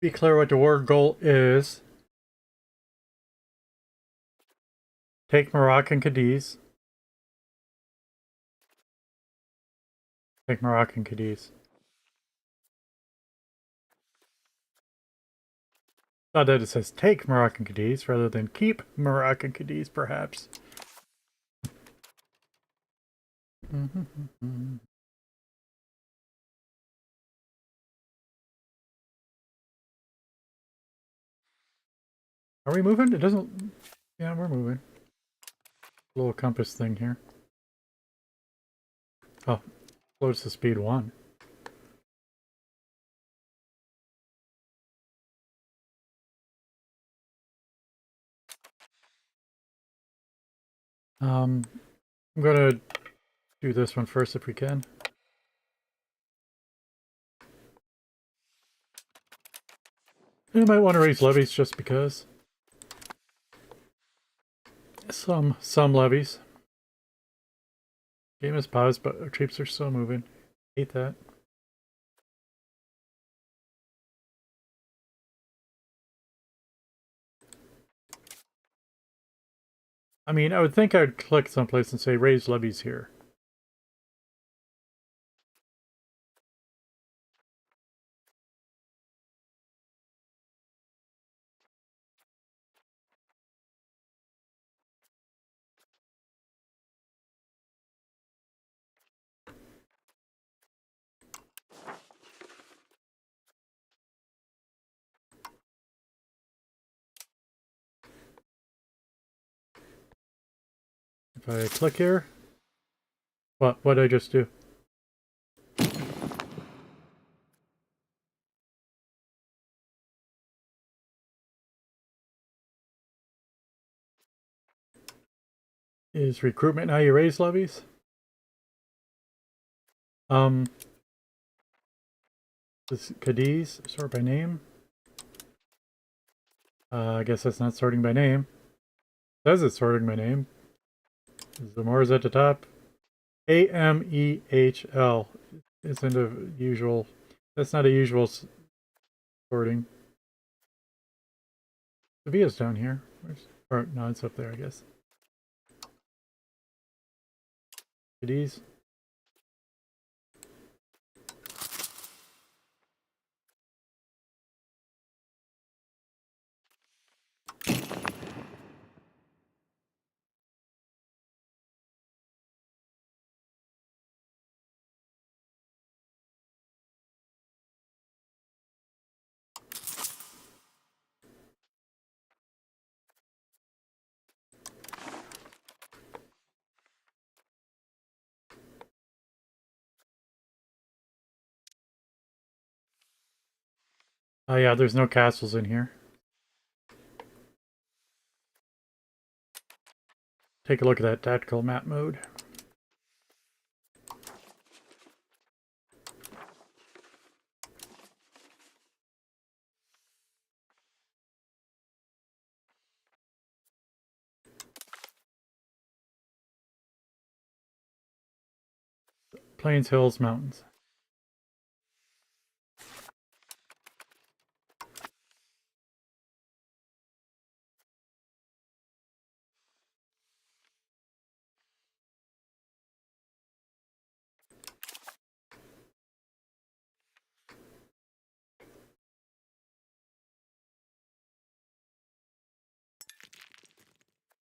Be clear what the war goal is. Take Moroccan Cadiz. Take Moroccan Cadiz. Not that it says take Moroccan Cadiz rather than keep Moroccan Cadiz, perhaps. Are we moving? It doesn't... Yeah, we're moving. Little compass thing here. Oh, close to speed 1. I'm gonna do this one first if we can. You might want to raise levies just because. Some levies. Game is paused, but our troops are still moving. Hate that. I mean, I would think I'd click someplace and say raise levies here. If I click here, what did I just do? Is recruitment how you raise levies? This Cadiz, sort by name. I guess that's not sorting by name. It says it's sorting by name. The more is at the top. AMEHL isn't a usual. That's not a usual sorting. Sevilla's down here. Or no, it's up there, I guess. Cadiz. Oh yeah, there's no castles in here. Take a look at that tactical map mode. Plains, hills, mountains.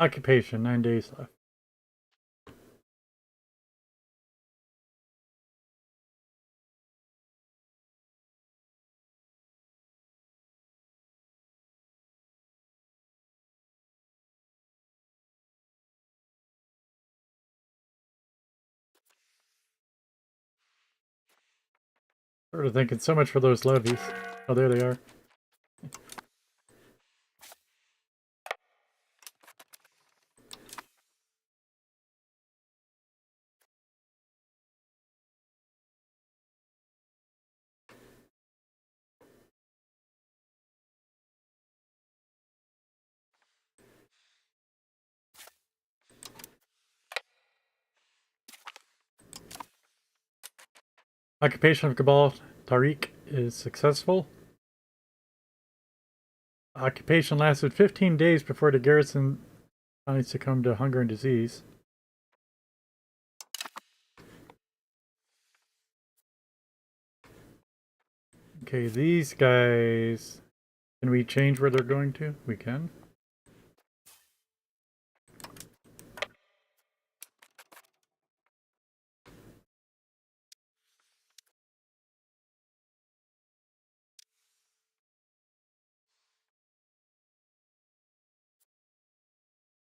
Occupation, 9 days left. Sort of thinking so much for those levies. Oh, there they are. Occupation of Cabal Tariq is successful. Occupation lasted 15 days before the garrison finally succumbed to hunger and disease. Okay, these guys... Can we change where they're going to? We can.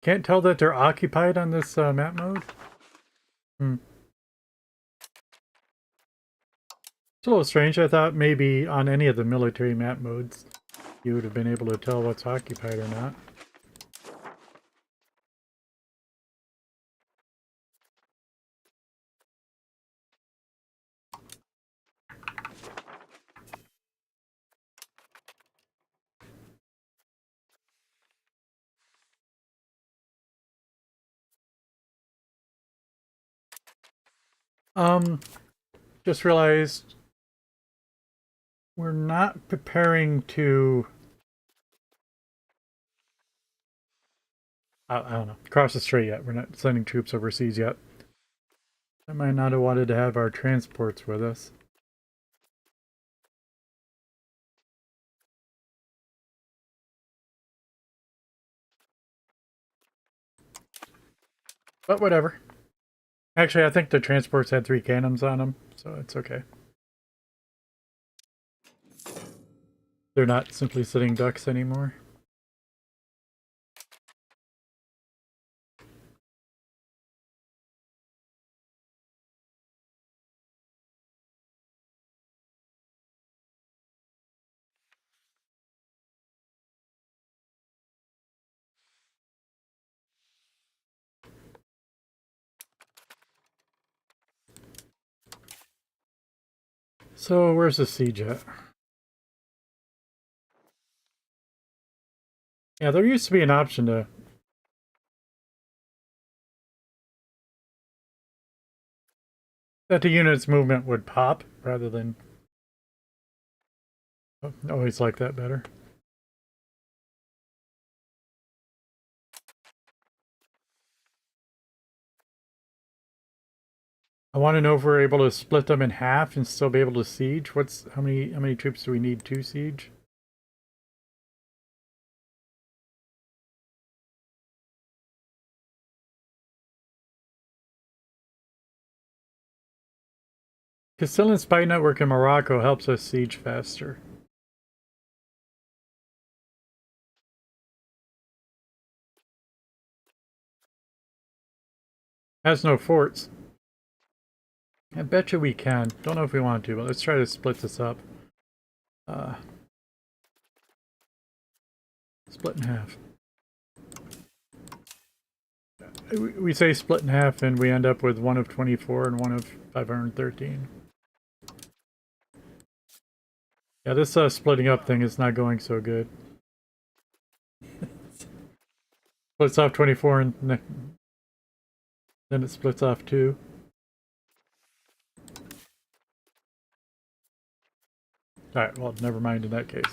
Can't tell that they're occupied on this map mode? Hmm. It's a little strange. I thought maybe on any of the military map modes you would have been able to tell what's occupied or not. Just realized we're not preparing to... I don't know, cross the strait yet. We're not sending troops overseas yet. I might not have wanted to have our transports with us. But whatever. Actually, I think the transports had 3 cannons on them, so it's okay. They're not simply sitting ducks anymore. So where's the siege at? Yeah, there used to be an option to... that the unit's movement would pop rather than... I always like that better. I want to know if we're able to split them in half and still be able to siege. How many troops do we need to siege? Castile spy network in Morocco helps us siege faster. Has no forts. I bet you we can. Don't know if we want to, but let's try to split this up. Split in half. We say split in half and we end up with one of 24 and one of 513. Yeah, this splitting up thing is not going so good. Splits off 24 and then it splits off 2. Alright, well, never mind in that case.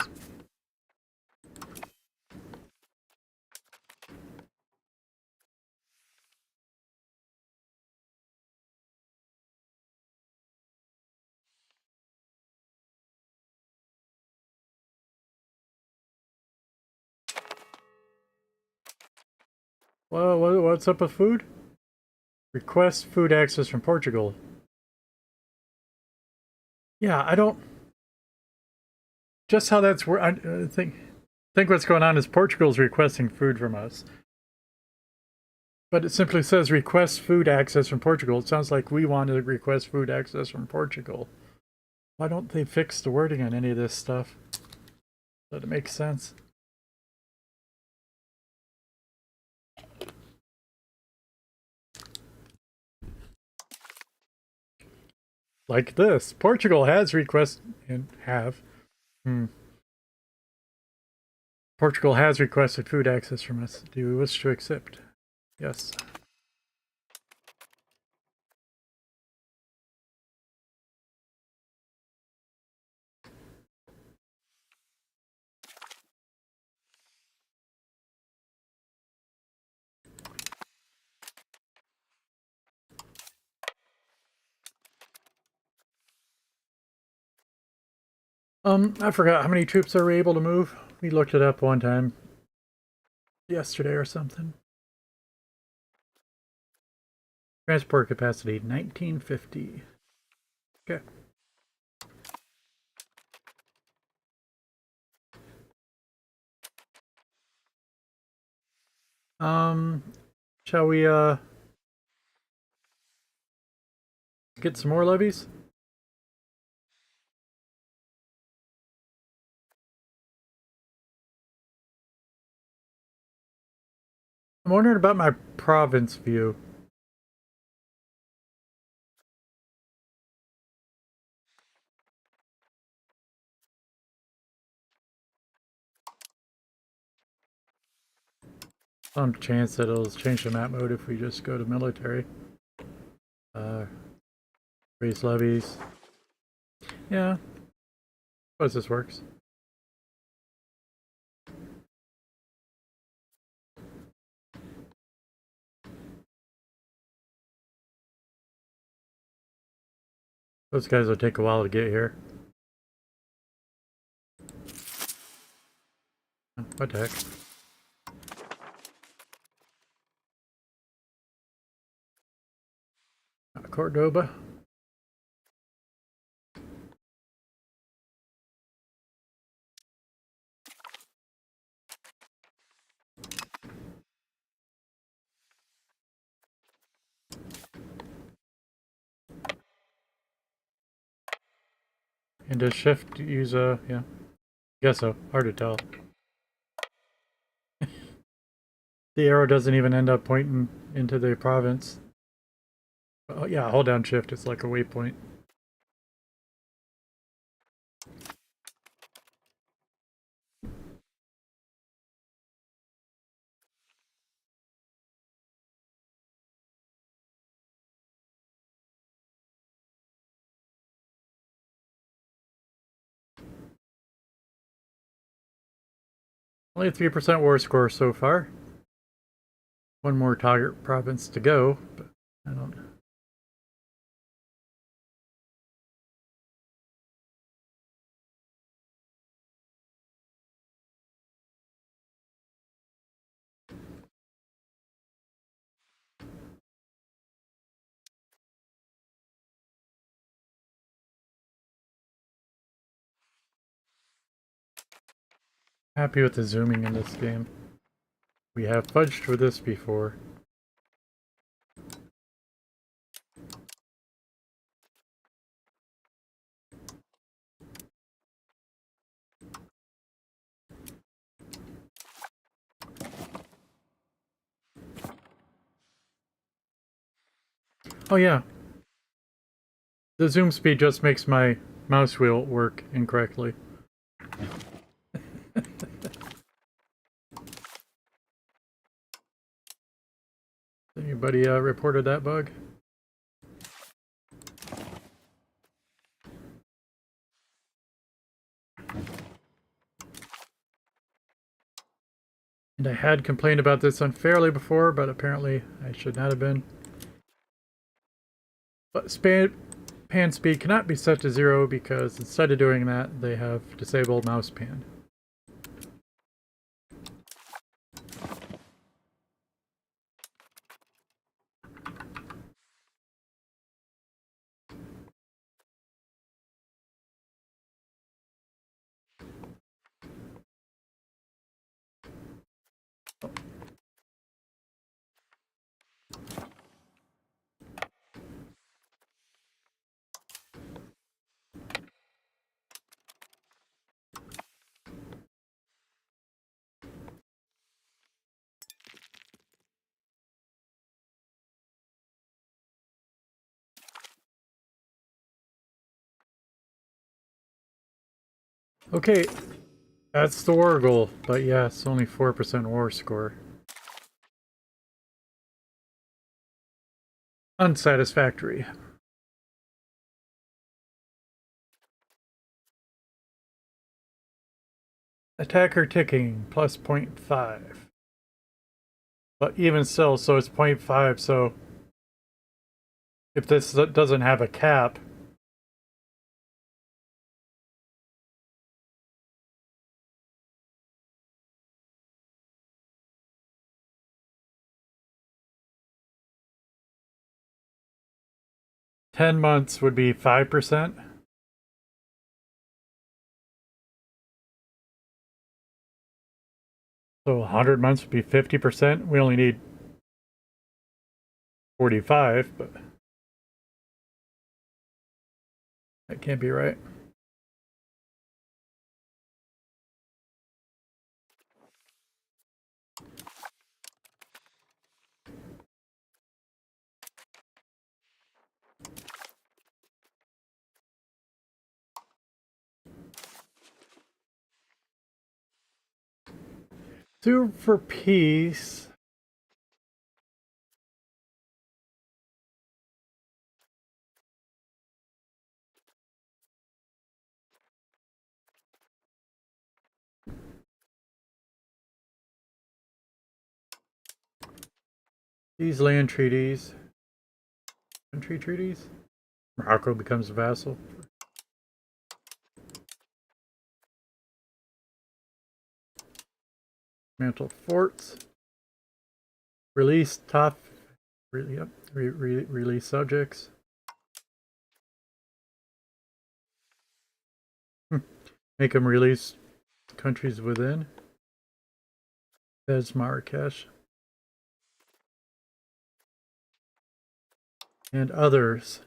Well, what's up with food? Request food access from Portugal. Yeah, I don't... Just how that's... I think what's going on is Portugal's requesting food from us. But it simply says request food access from Portugal. It sounds like we want to request food access from Portugal. Why don't they fix the wording on any of this stuff? Does it make sense? Like this. Portugal has requested... and have. Portugal has requested food access from us. Do we wish to accept? Yes. I forgot how many troops are we able to move. We looked it up one time yesterday or something. Transport capacity 1950. Okay. Shall we get some more levies? I'm wondering about my province view. Some chance that it'll change the map mode if we just go to military. Raise levies. Yeah. Suppose this works. Those guys will take a while to get here. What the heck? Cordoba. And does shift use a, yeah. Guess so. Hard to tell. The arrow doesn't even end up pointing into the province. Oh yeah, hold down shift, it's like a waypoint. Only a 3% war score so far. One more target province to go, but I don't know. Happy with the zooming in this game. We have fudged with this before. Oh yeah. The zoom speed just makes my mouse wheel work incorrectly. Anybody reported that bug? And I had complained about this unfairly before, but apparently I should not have been. But pan speed cannot be set to 0 because instead of doing that, they have disabled mouse pan. Okay, that's the war goal, but yeah, it's only 4% war score. Unsatisfactory. Attacker ticking, plus 0.5. But even still, so it's 0.5, so if this doesn't have a cap, 10 months would be 5%. So 100 months would be 50%. We only need 45, but that can't be right. Sue for peace. These land treaties. Country treaties. Morocco becomes a vassal. Mantle forts. Release top. Yep. Release subjects. Make them release countries within. Fez Marrakesh. And others.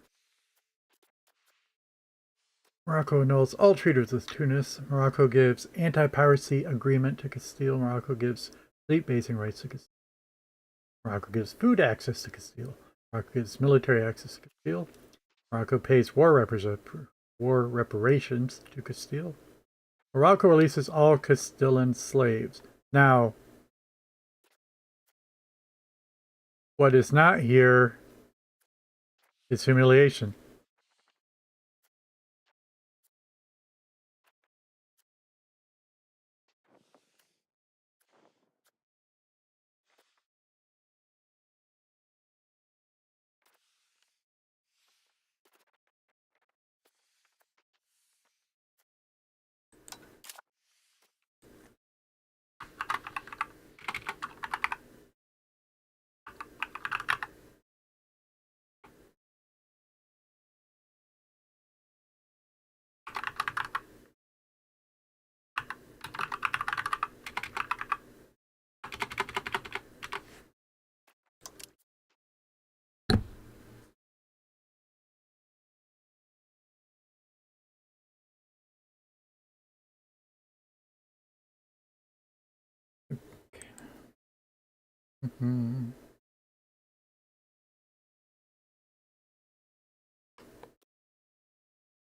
Morocco annuls all treaties with Tunis. Morocco gives anti-piracy agreement to Castile. Morocco gives fleet basing rights to Castile. Morocco gives food access to Castile. Morocco gives military access to Castile. Morocco pays war reparations to Castile. Morocco releases all Castilian slaves. Now, what is not here is humiliation.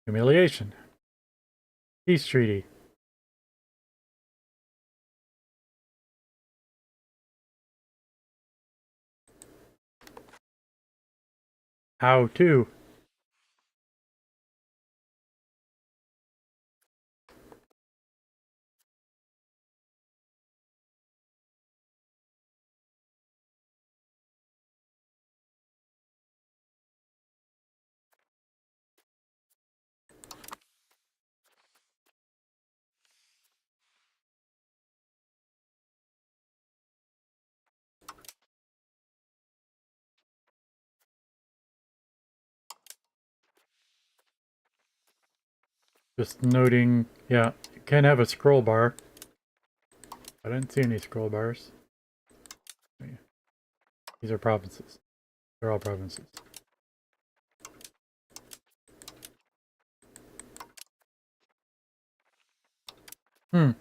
Humiliation. Peace treaty. How to. Just noting, yeah, you can have a scroll bar. I didn't see any scroll bars. These are provinces. They're all provinces. Hmm.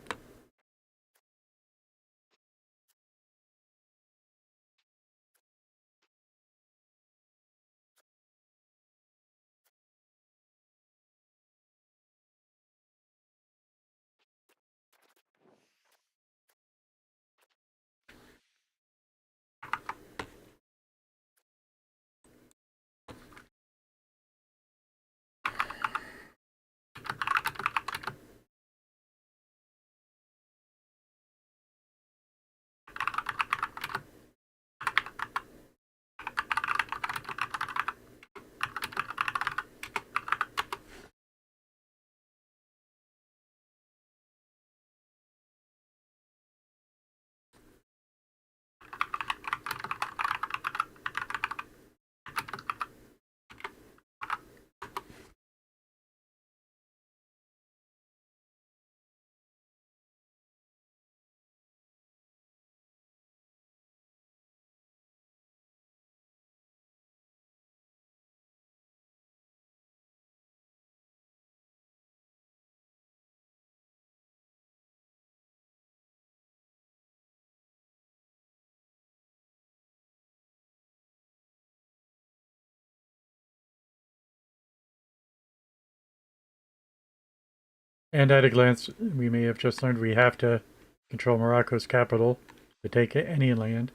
And at a glance, we may have just learned we have to control Morocco's capital to take any land.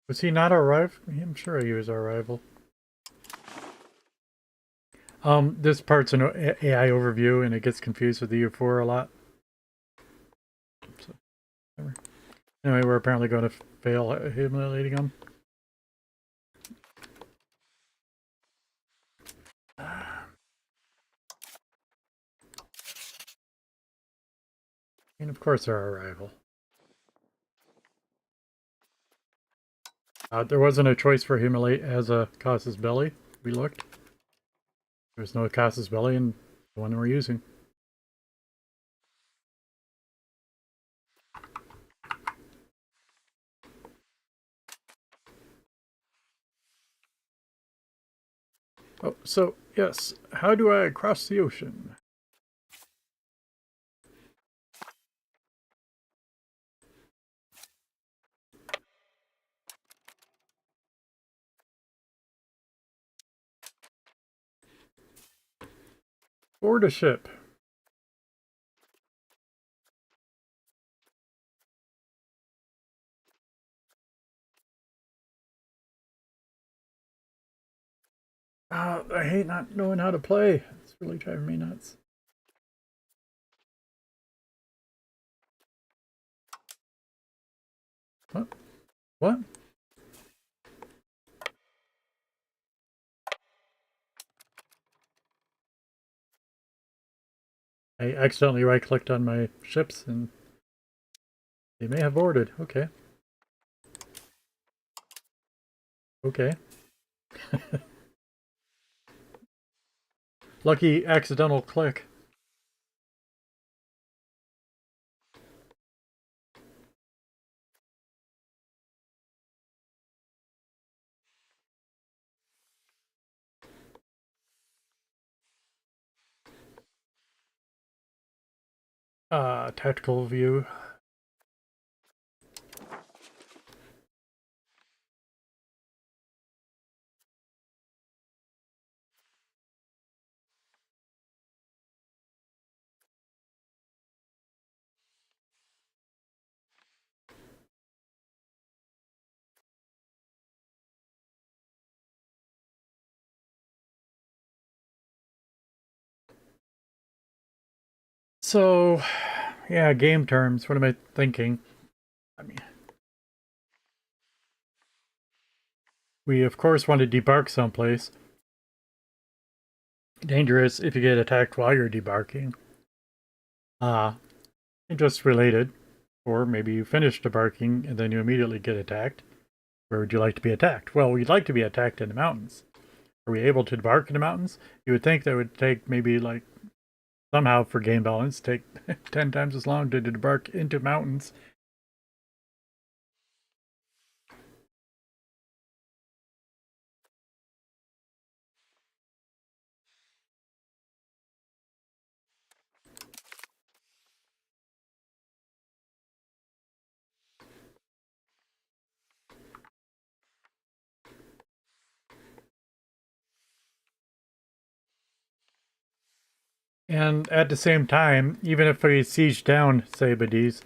Was he not our rival? I'm sure he was our rival. This part's an AI overview, and it gets confused with the U4 a lot. So, anyway, we're apparently going to fail at humiliating them. And of course, they're our rival. There wasn't a choice for humiliate as a casus belli. We looked. There was no casus belli in the one we're using. Oh, so, yes. How do I cross the ocean? Board a ship. Oh, I hate not knowing how to play. It's really driving me nuts. What? What? I accidentally right-clicked on my ships and they may have boarded. Okay. Okay. Lucky accidental click. Tactical view. So, yeah, game terms. What am I thinking? I mean, we of course want to debark someplace. Dangerous if you get attacked while you're debarking. Just related. Or maybe you finish debarking and then you immediately get attacked. Where would you like to be attacked? Well, we'd like to be attacked in the mountains. Are we able to debark in the mountains? You would think that would take maybe like somehow for game balance take 10 times as long to debark into mountains. And at the same time, even if we siege down Sabades,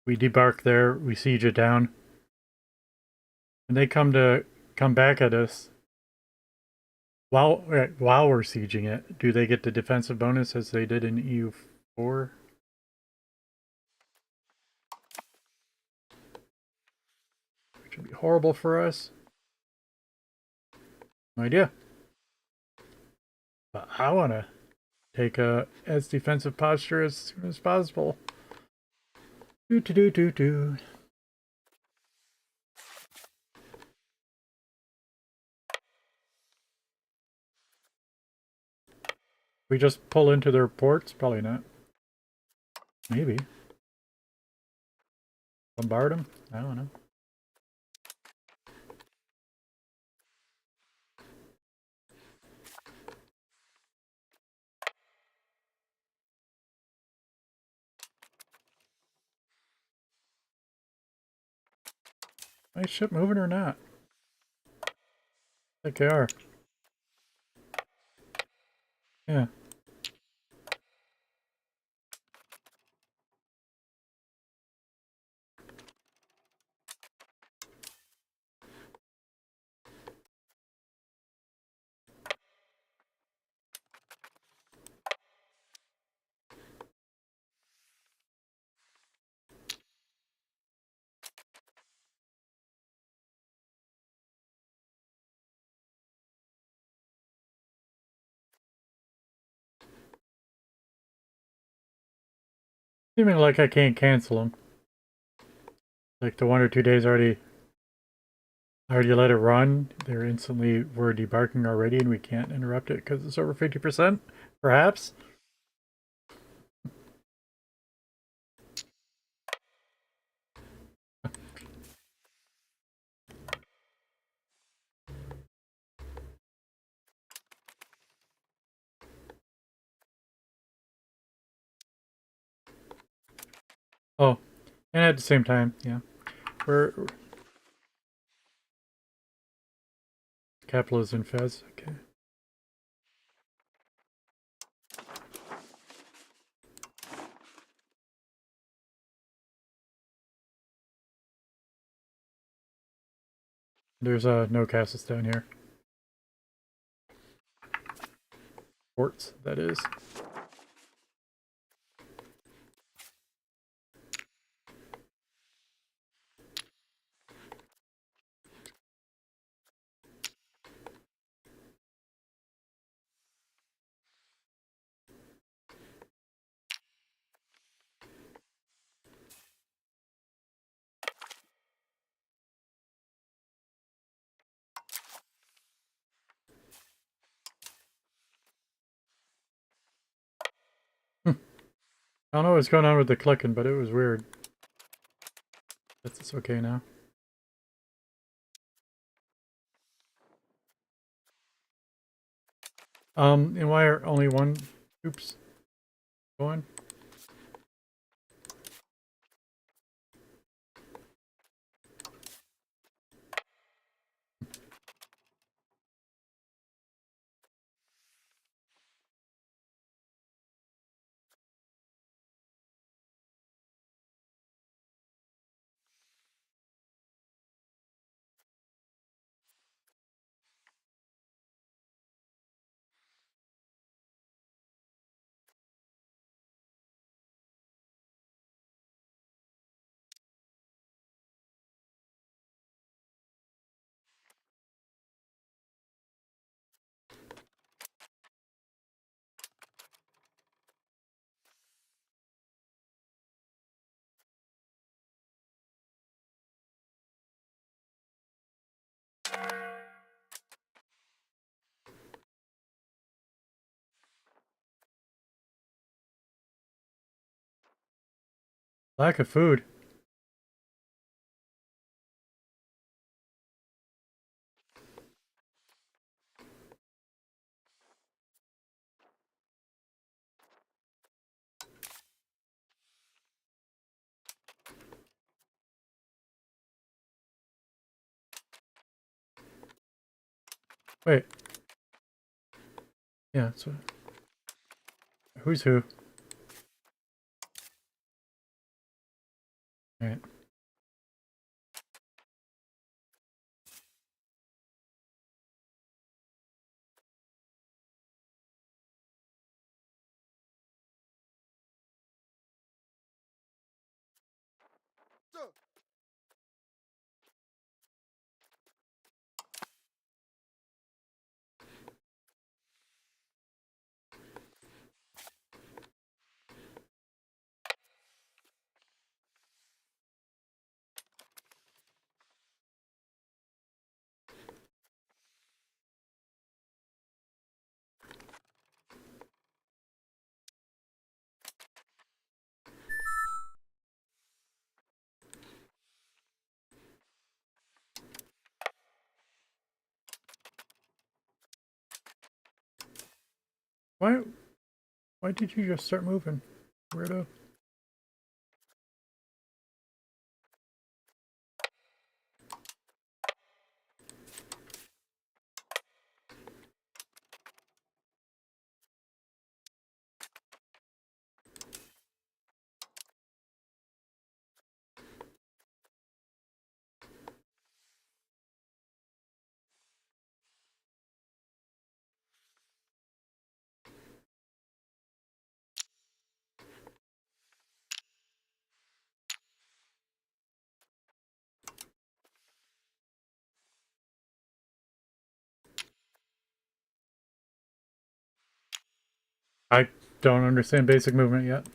we debark there, we siege it down, and they come back at us while we're sieging it. Do they get the defensive bonus as they did in EU4? Which would be horrible for us. No idea. But I want to take a as defensive posture as soon as possible. Do. We just pull into their ports? Probably not. Maybe. Bombard them? I don't know. my ship moving or not? I think they are. Yeah. Seeming like I can't cancel them. Like the 1 or 2 days I already let it run. We're debarking already and we can't interrupt it because it's over 50%, perhaps? Oh, and at the same time, yeah. We're capital is in Fez, okay. There's no castles down here. Ports, that is. I don't know what's going on with the clicking, but it was weird. It's okay now. And why are only one oops going? Lack of food. Wait. Yeah, so who's who? Alright. Why why did you just start moving? Weirdo. I don't understand basic movement yet.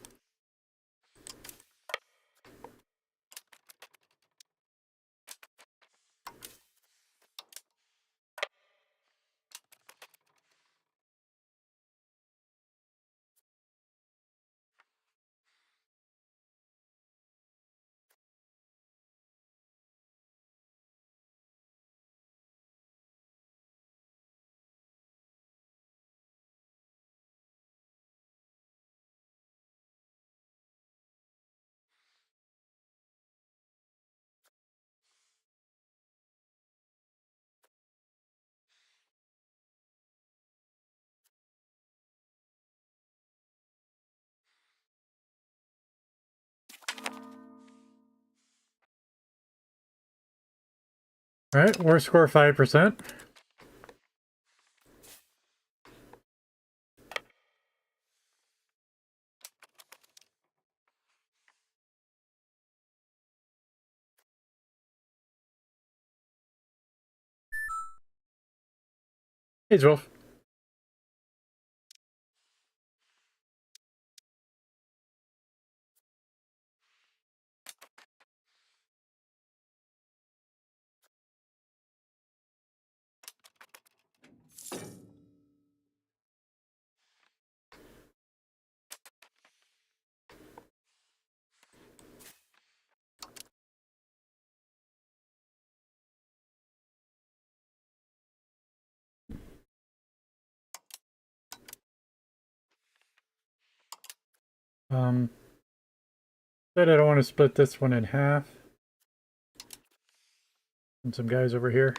All right, war score 5%. Hey, Wolf. Said I don't want to split this one in half. And some guys over here.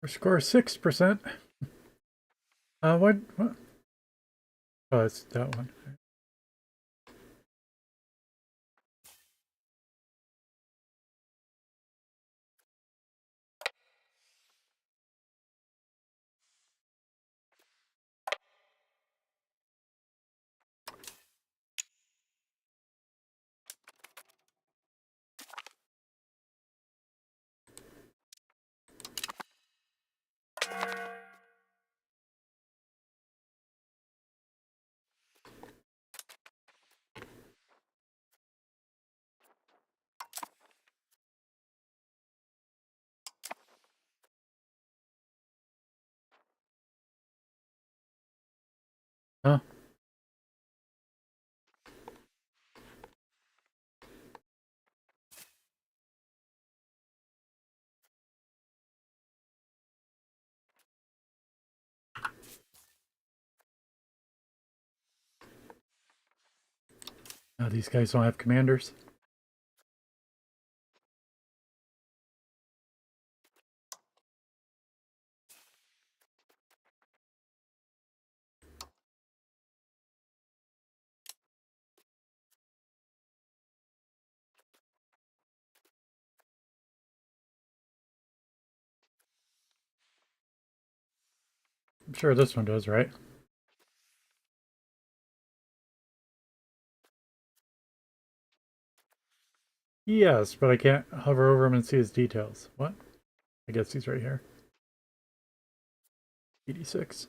Our score 6%. What? Oh, it's that one. Huh? These guys don't have commanders. I'm sure this one does, right? Yes, but I can't hover over him and see his details. What? I guess he's right here. 86.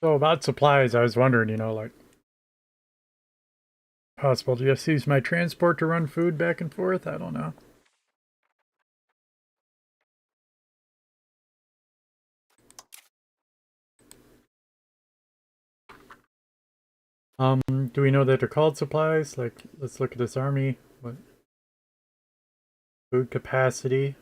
So about supplies, I was wondering, like, possible to just use my transport to run food back and forth? I don't know. Do we know that they're called supplies? Like, let's look at this army. What? Food capacity.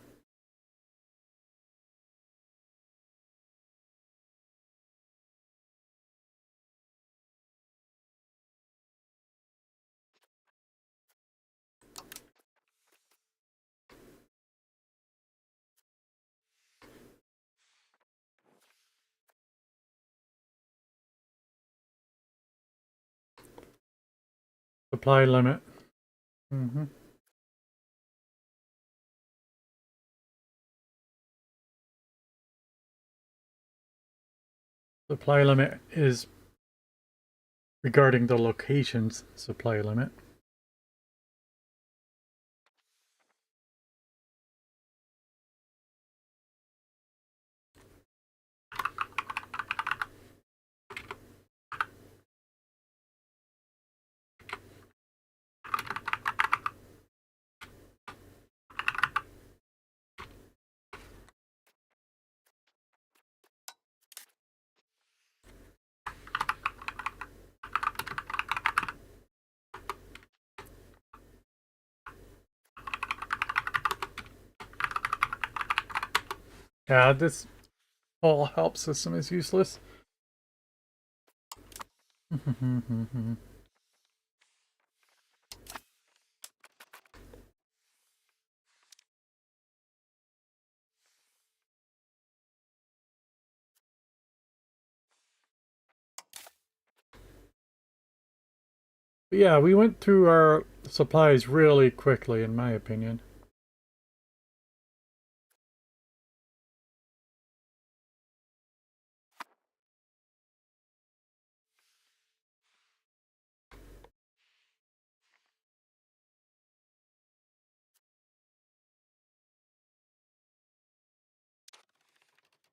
Supply limit. Mm-hmm. Supply limit is regarding the location's supply limit. Yeah, this whole help system is useless. But yeah, we went through our supplies really quickly, in my opinion.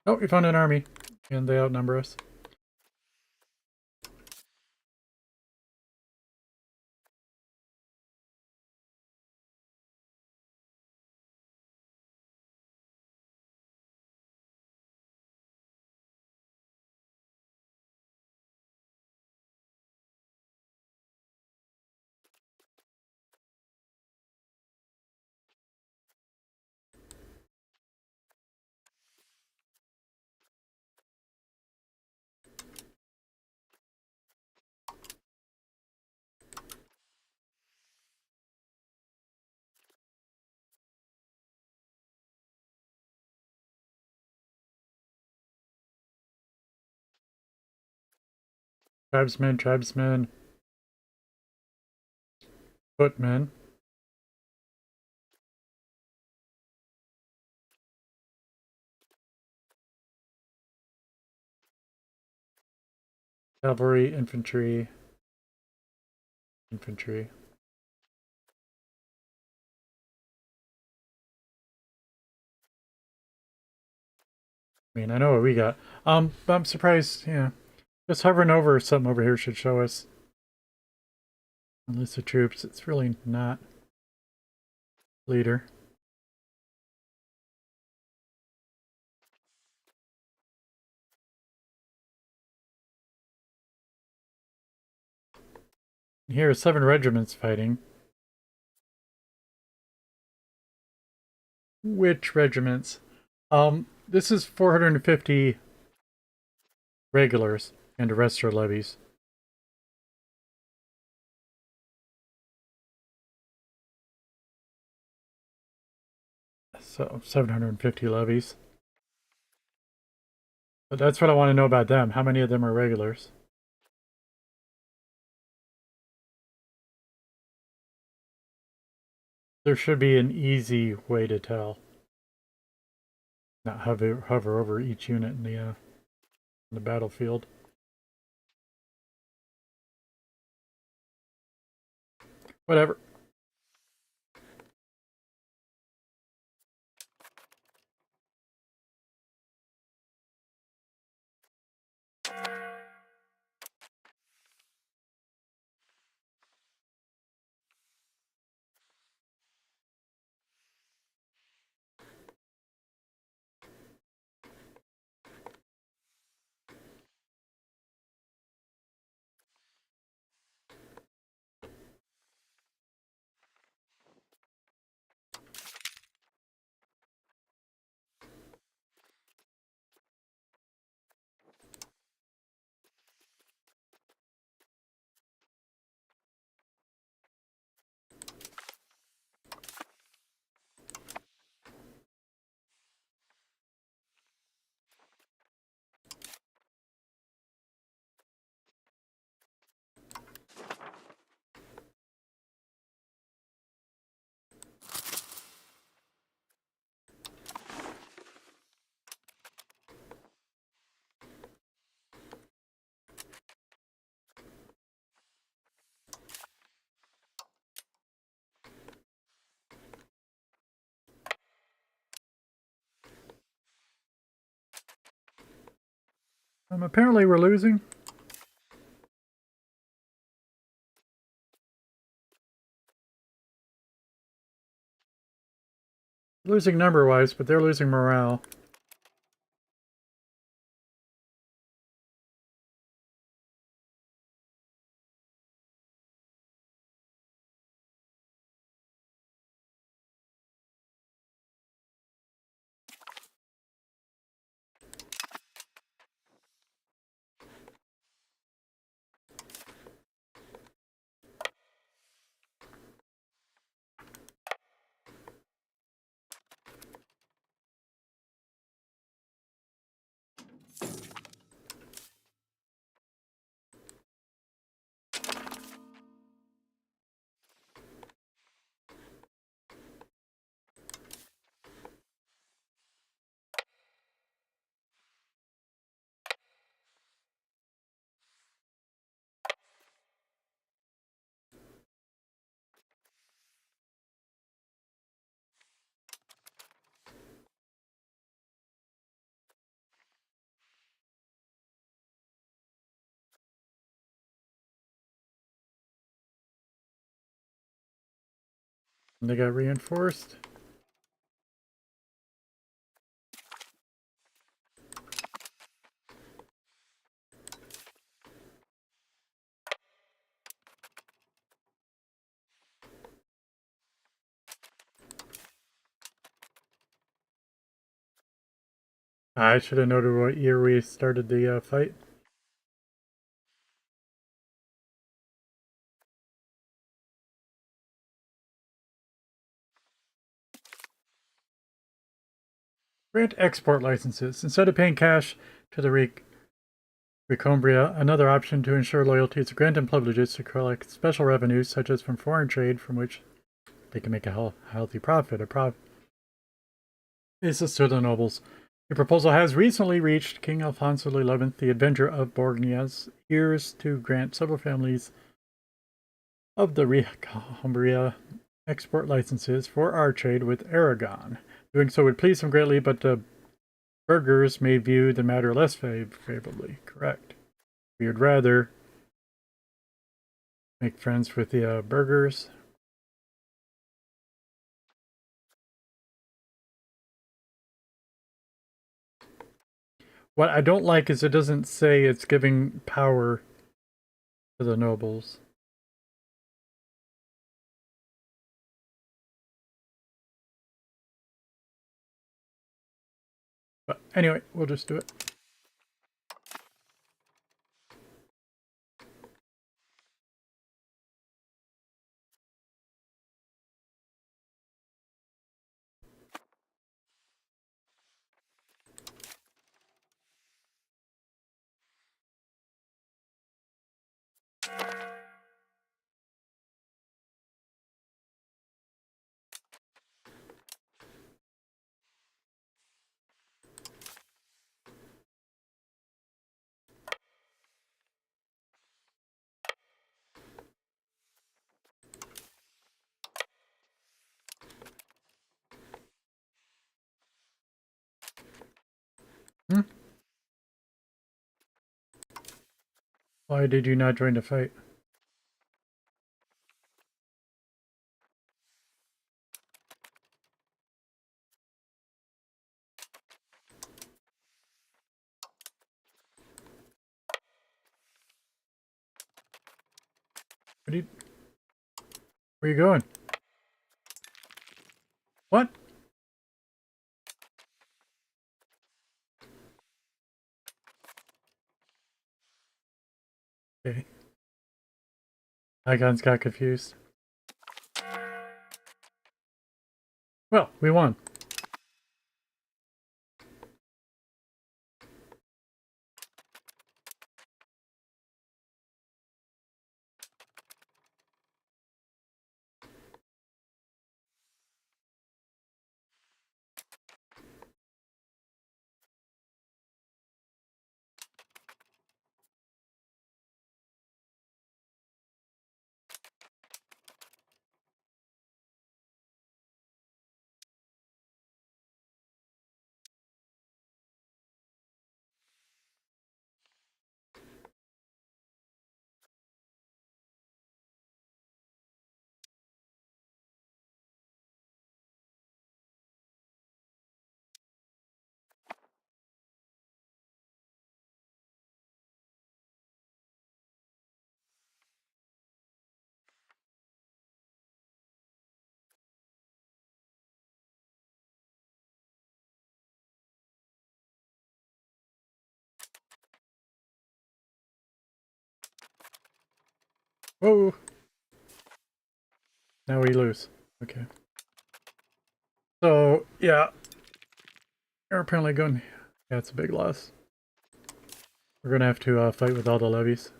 Oh, we found an army, and they outnumber us. Tribesmen, tribesmen. Footmen. Cavalry, infantry. Infantry. I mean, I know what we got. But I'm surprised, yeah. Just hovering over something over here should show us a list of troops. It's really not leader. Here are 7 regiments fighting. Which regiments? This is 450 regulars, and the rest are levies. So 750 levies. But that's what I want to know about them. How many of them are regulars? There should be an easy way to tell. Not hover over each unit in the battlefield. Whatever. Apparently we're losing. Losing number-wise, but they're losing morale. And they got reinforced. I should have noted what year we started the fight. Grant export licenses. Instead of paying cash to the Recombria, another option to ensure loyalty is to grant them privileges to collect special revenues, such as from foreign trade, from which they can make a healthy profit. This is to the nobles. The proposal has recently reached King Alfonso XI, the Avenger of Borgia's ears, to grant several families of the Recombria export licenses for our trade with Aragon. Doing so would please him greatly, but the burghers may view the matter less favorably. Correct. We would rather make friends with the burghers. What I don't like is it doesn't say it's giving power to the nobles. But anyway, we'll just do it. Why did you not join the fight? Where are you going? What? Okay. Icons got confused. Well, we won. Whoa. Now we lose. Okay. So, yeah. You're apparently going... Yeah, it's a big loss. We're gonna have to fight with all the levies.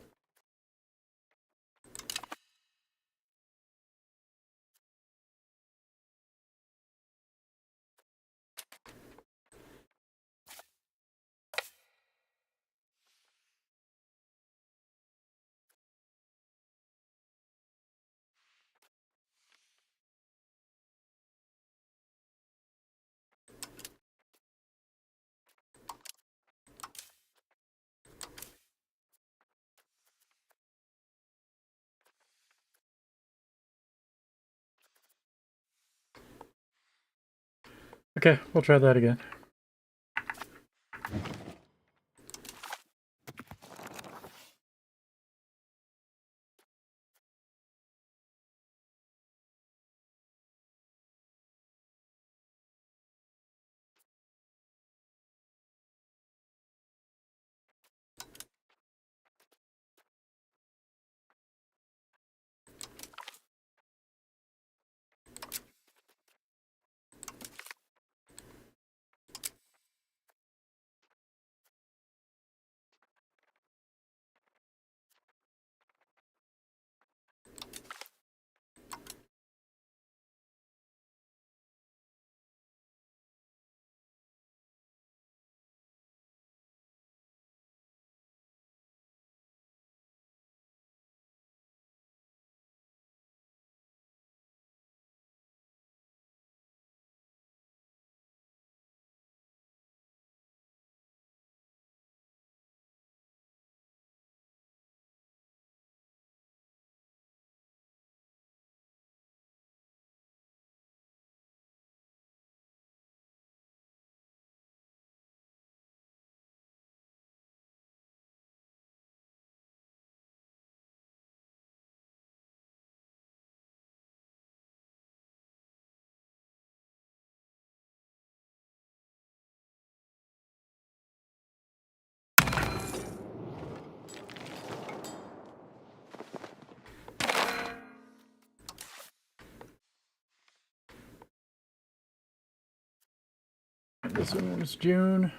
Okay, we'll try that again. This one was June.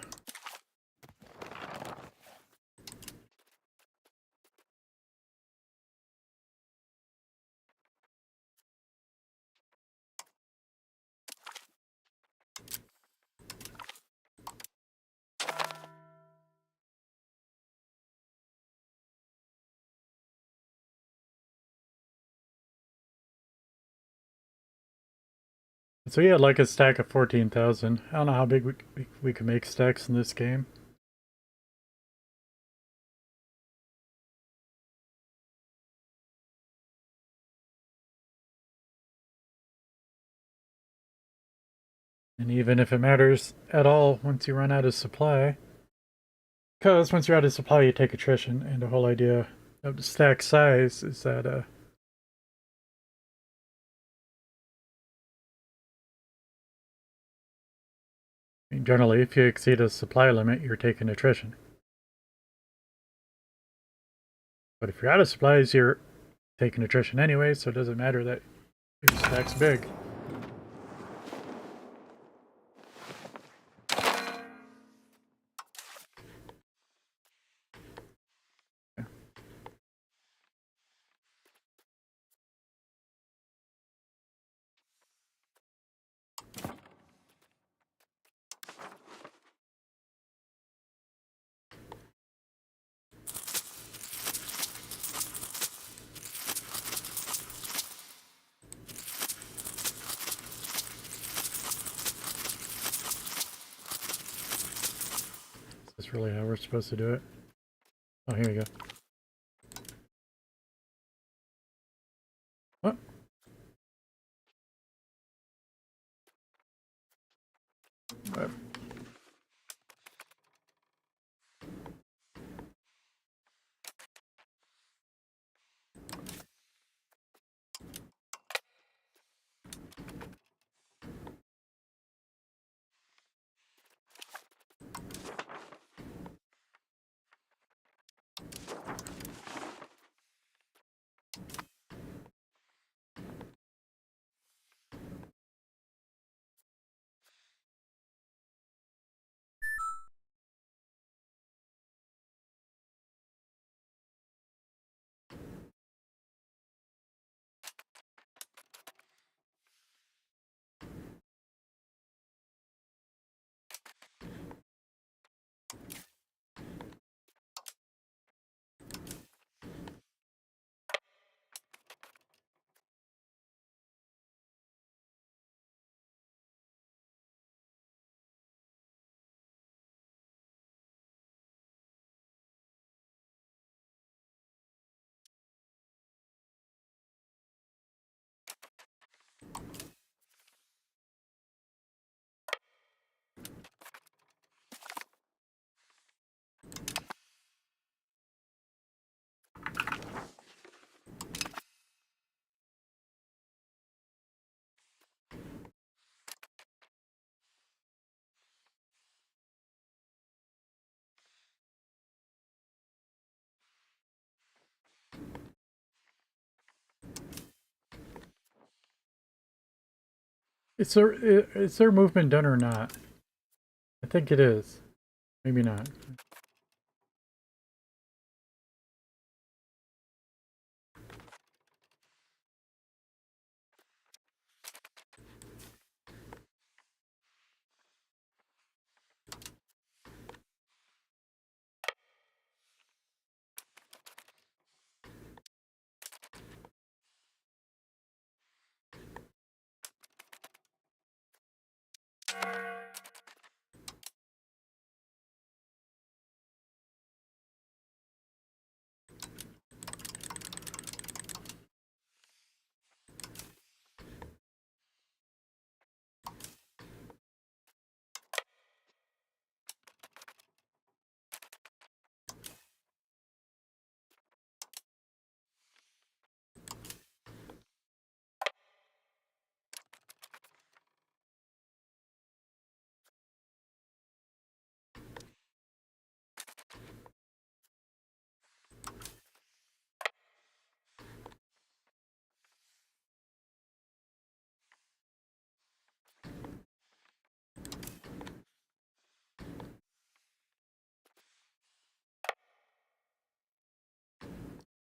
So yeah, like a stack of 14,000. I don't know how big we can make stacks in this game. And even if it matters at all once you run out of supply, because once you're out of supply you take attrition, and the whole idea of the stack size is that I mean, generally if you exceed a supply limit you're taking attrition. But if you're out of supplies you're taking attrition anyway, so it doesn't matter that your stack's big. Is this really how we're supposed to do it? Oh, here we go. What? What? Is their movement done or not? I think it is. Maybe not.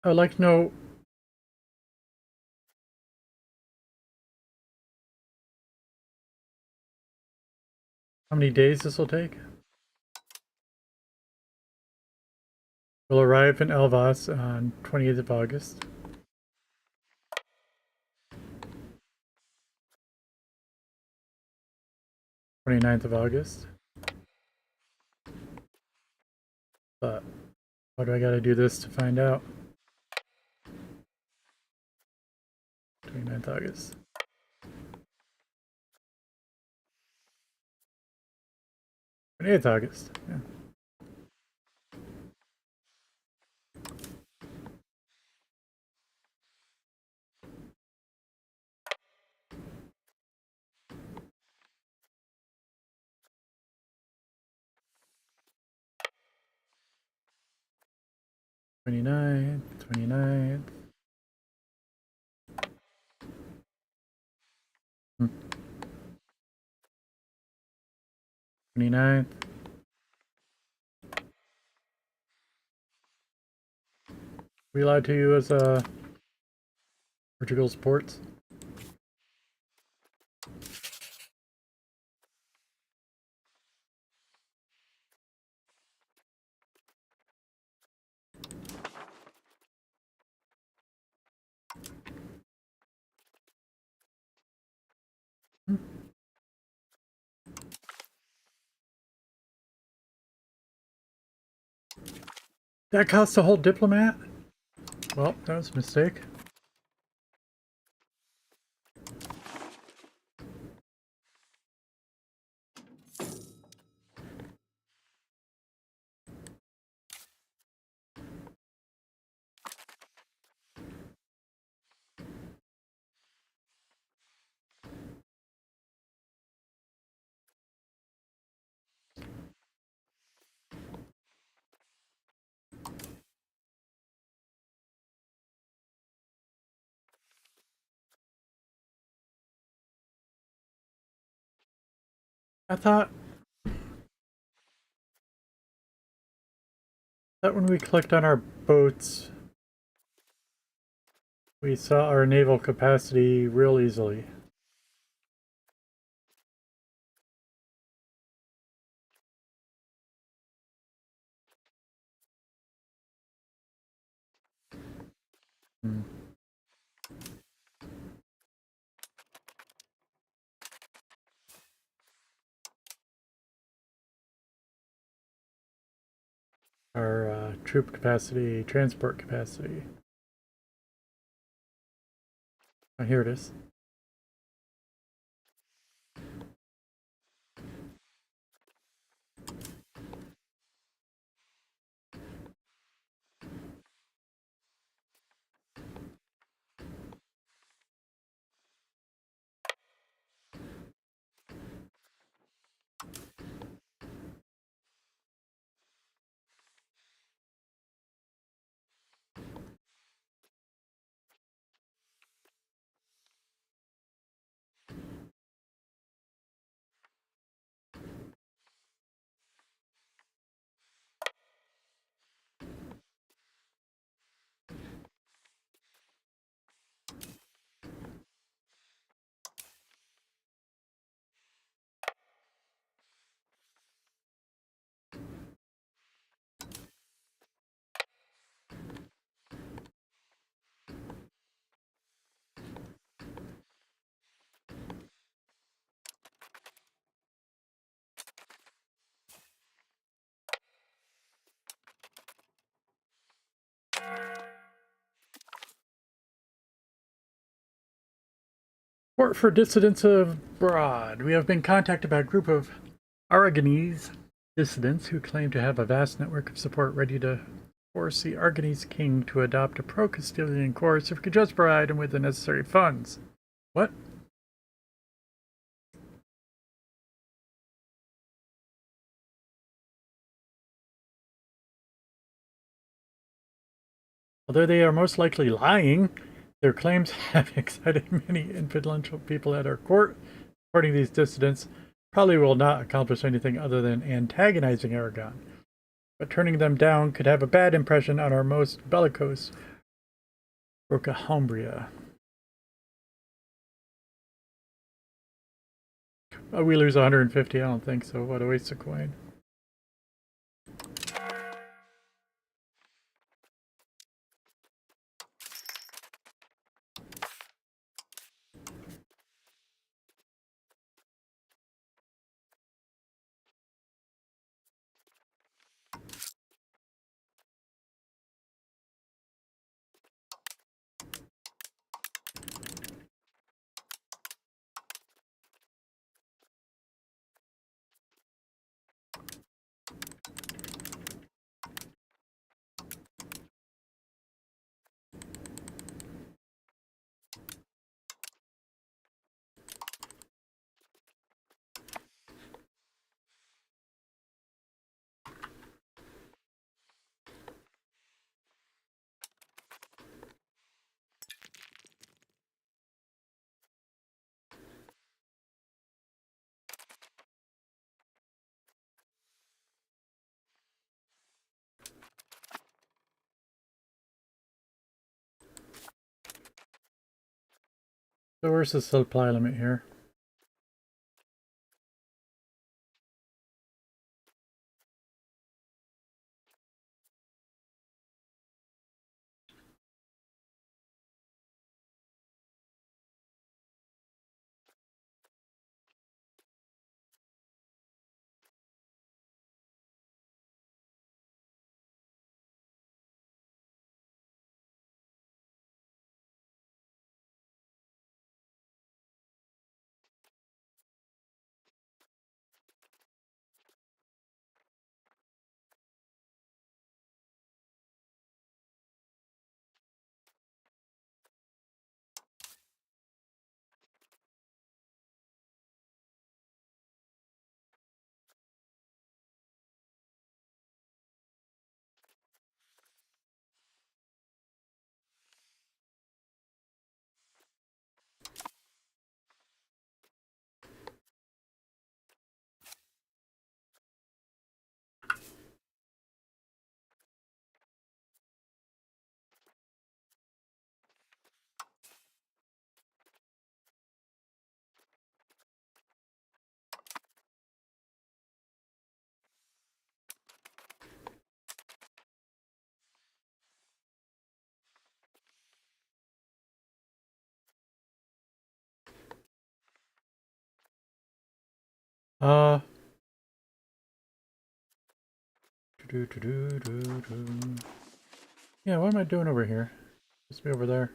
I'd like to know how many days this will take. We'll arrive in Elvas on 28th of August. 29th of August. But why do I gotta do this to find out? 29th August. 28th August. Yeah. Twenty-ninth, 29th. 29th. We allowed to use Portugal's ports. That cost a whole diplomat? Well, that was a mistake. I thought that when we clicked on our boats, we saw our naval capacity real easily. Hmm. Our troop capacity, transport capacity. Oh, here it is. Support for dissidents abroad. We have been contacted by a group of Aragonese dissidents who claim to have a vast network of support ready to force the Aragonese king to adopt a pro-Castilian course if we could just provide him with the necessary funds. What? Although they are most likely lying, their claims have excited many influential people at our court. Supporting these dissidents probably will not accomplish anything other than antagonizing Aragon, but turning them down could have a bad impression on our most bellicose Rocahumbria. Oh, we lose 150? I don't think so. What a waste of coin. So where's the supply limit here? Uh, yeah, what am I doing over here? Supposed to be over there.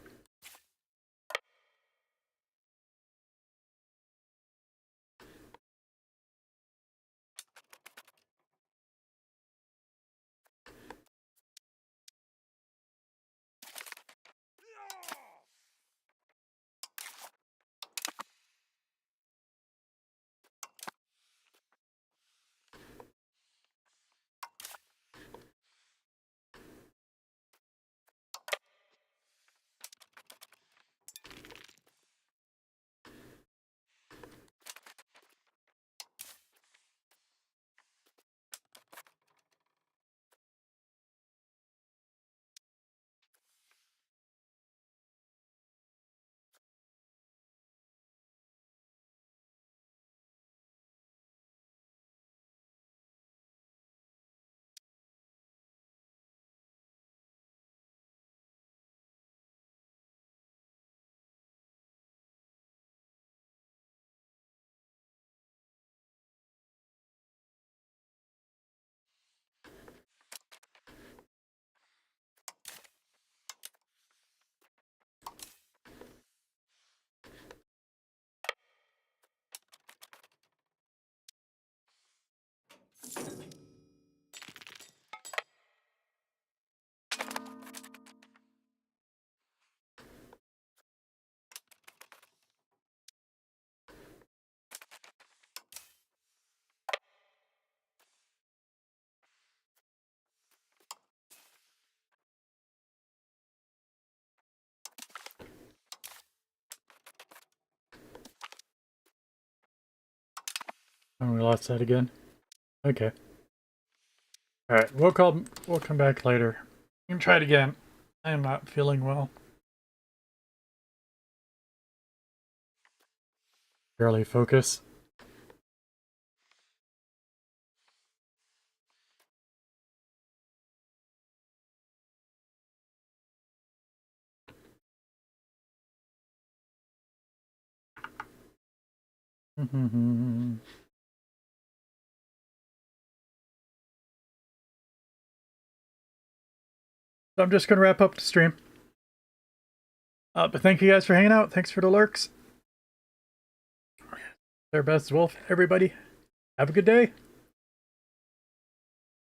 Oh, we lost that again. Okay. Alright, we'll come back later. You can try it again. I am not feeling well. Barely focus. So I'm just going to wrap up the stream. But thank you guys for hanging out. Thanks for the lurks. Their best wolf, everybody. Have a good day.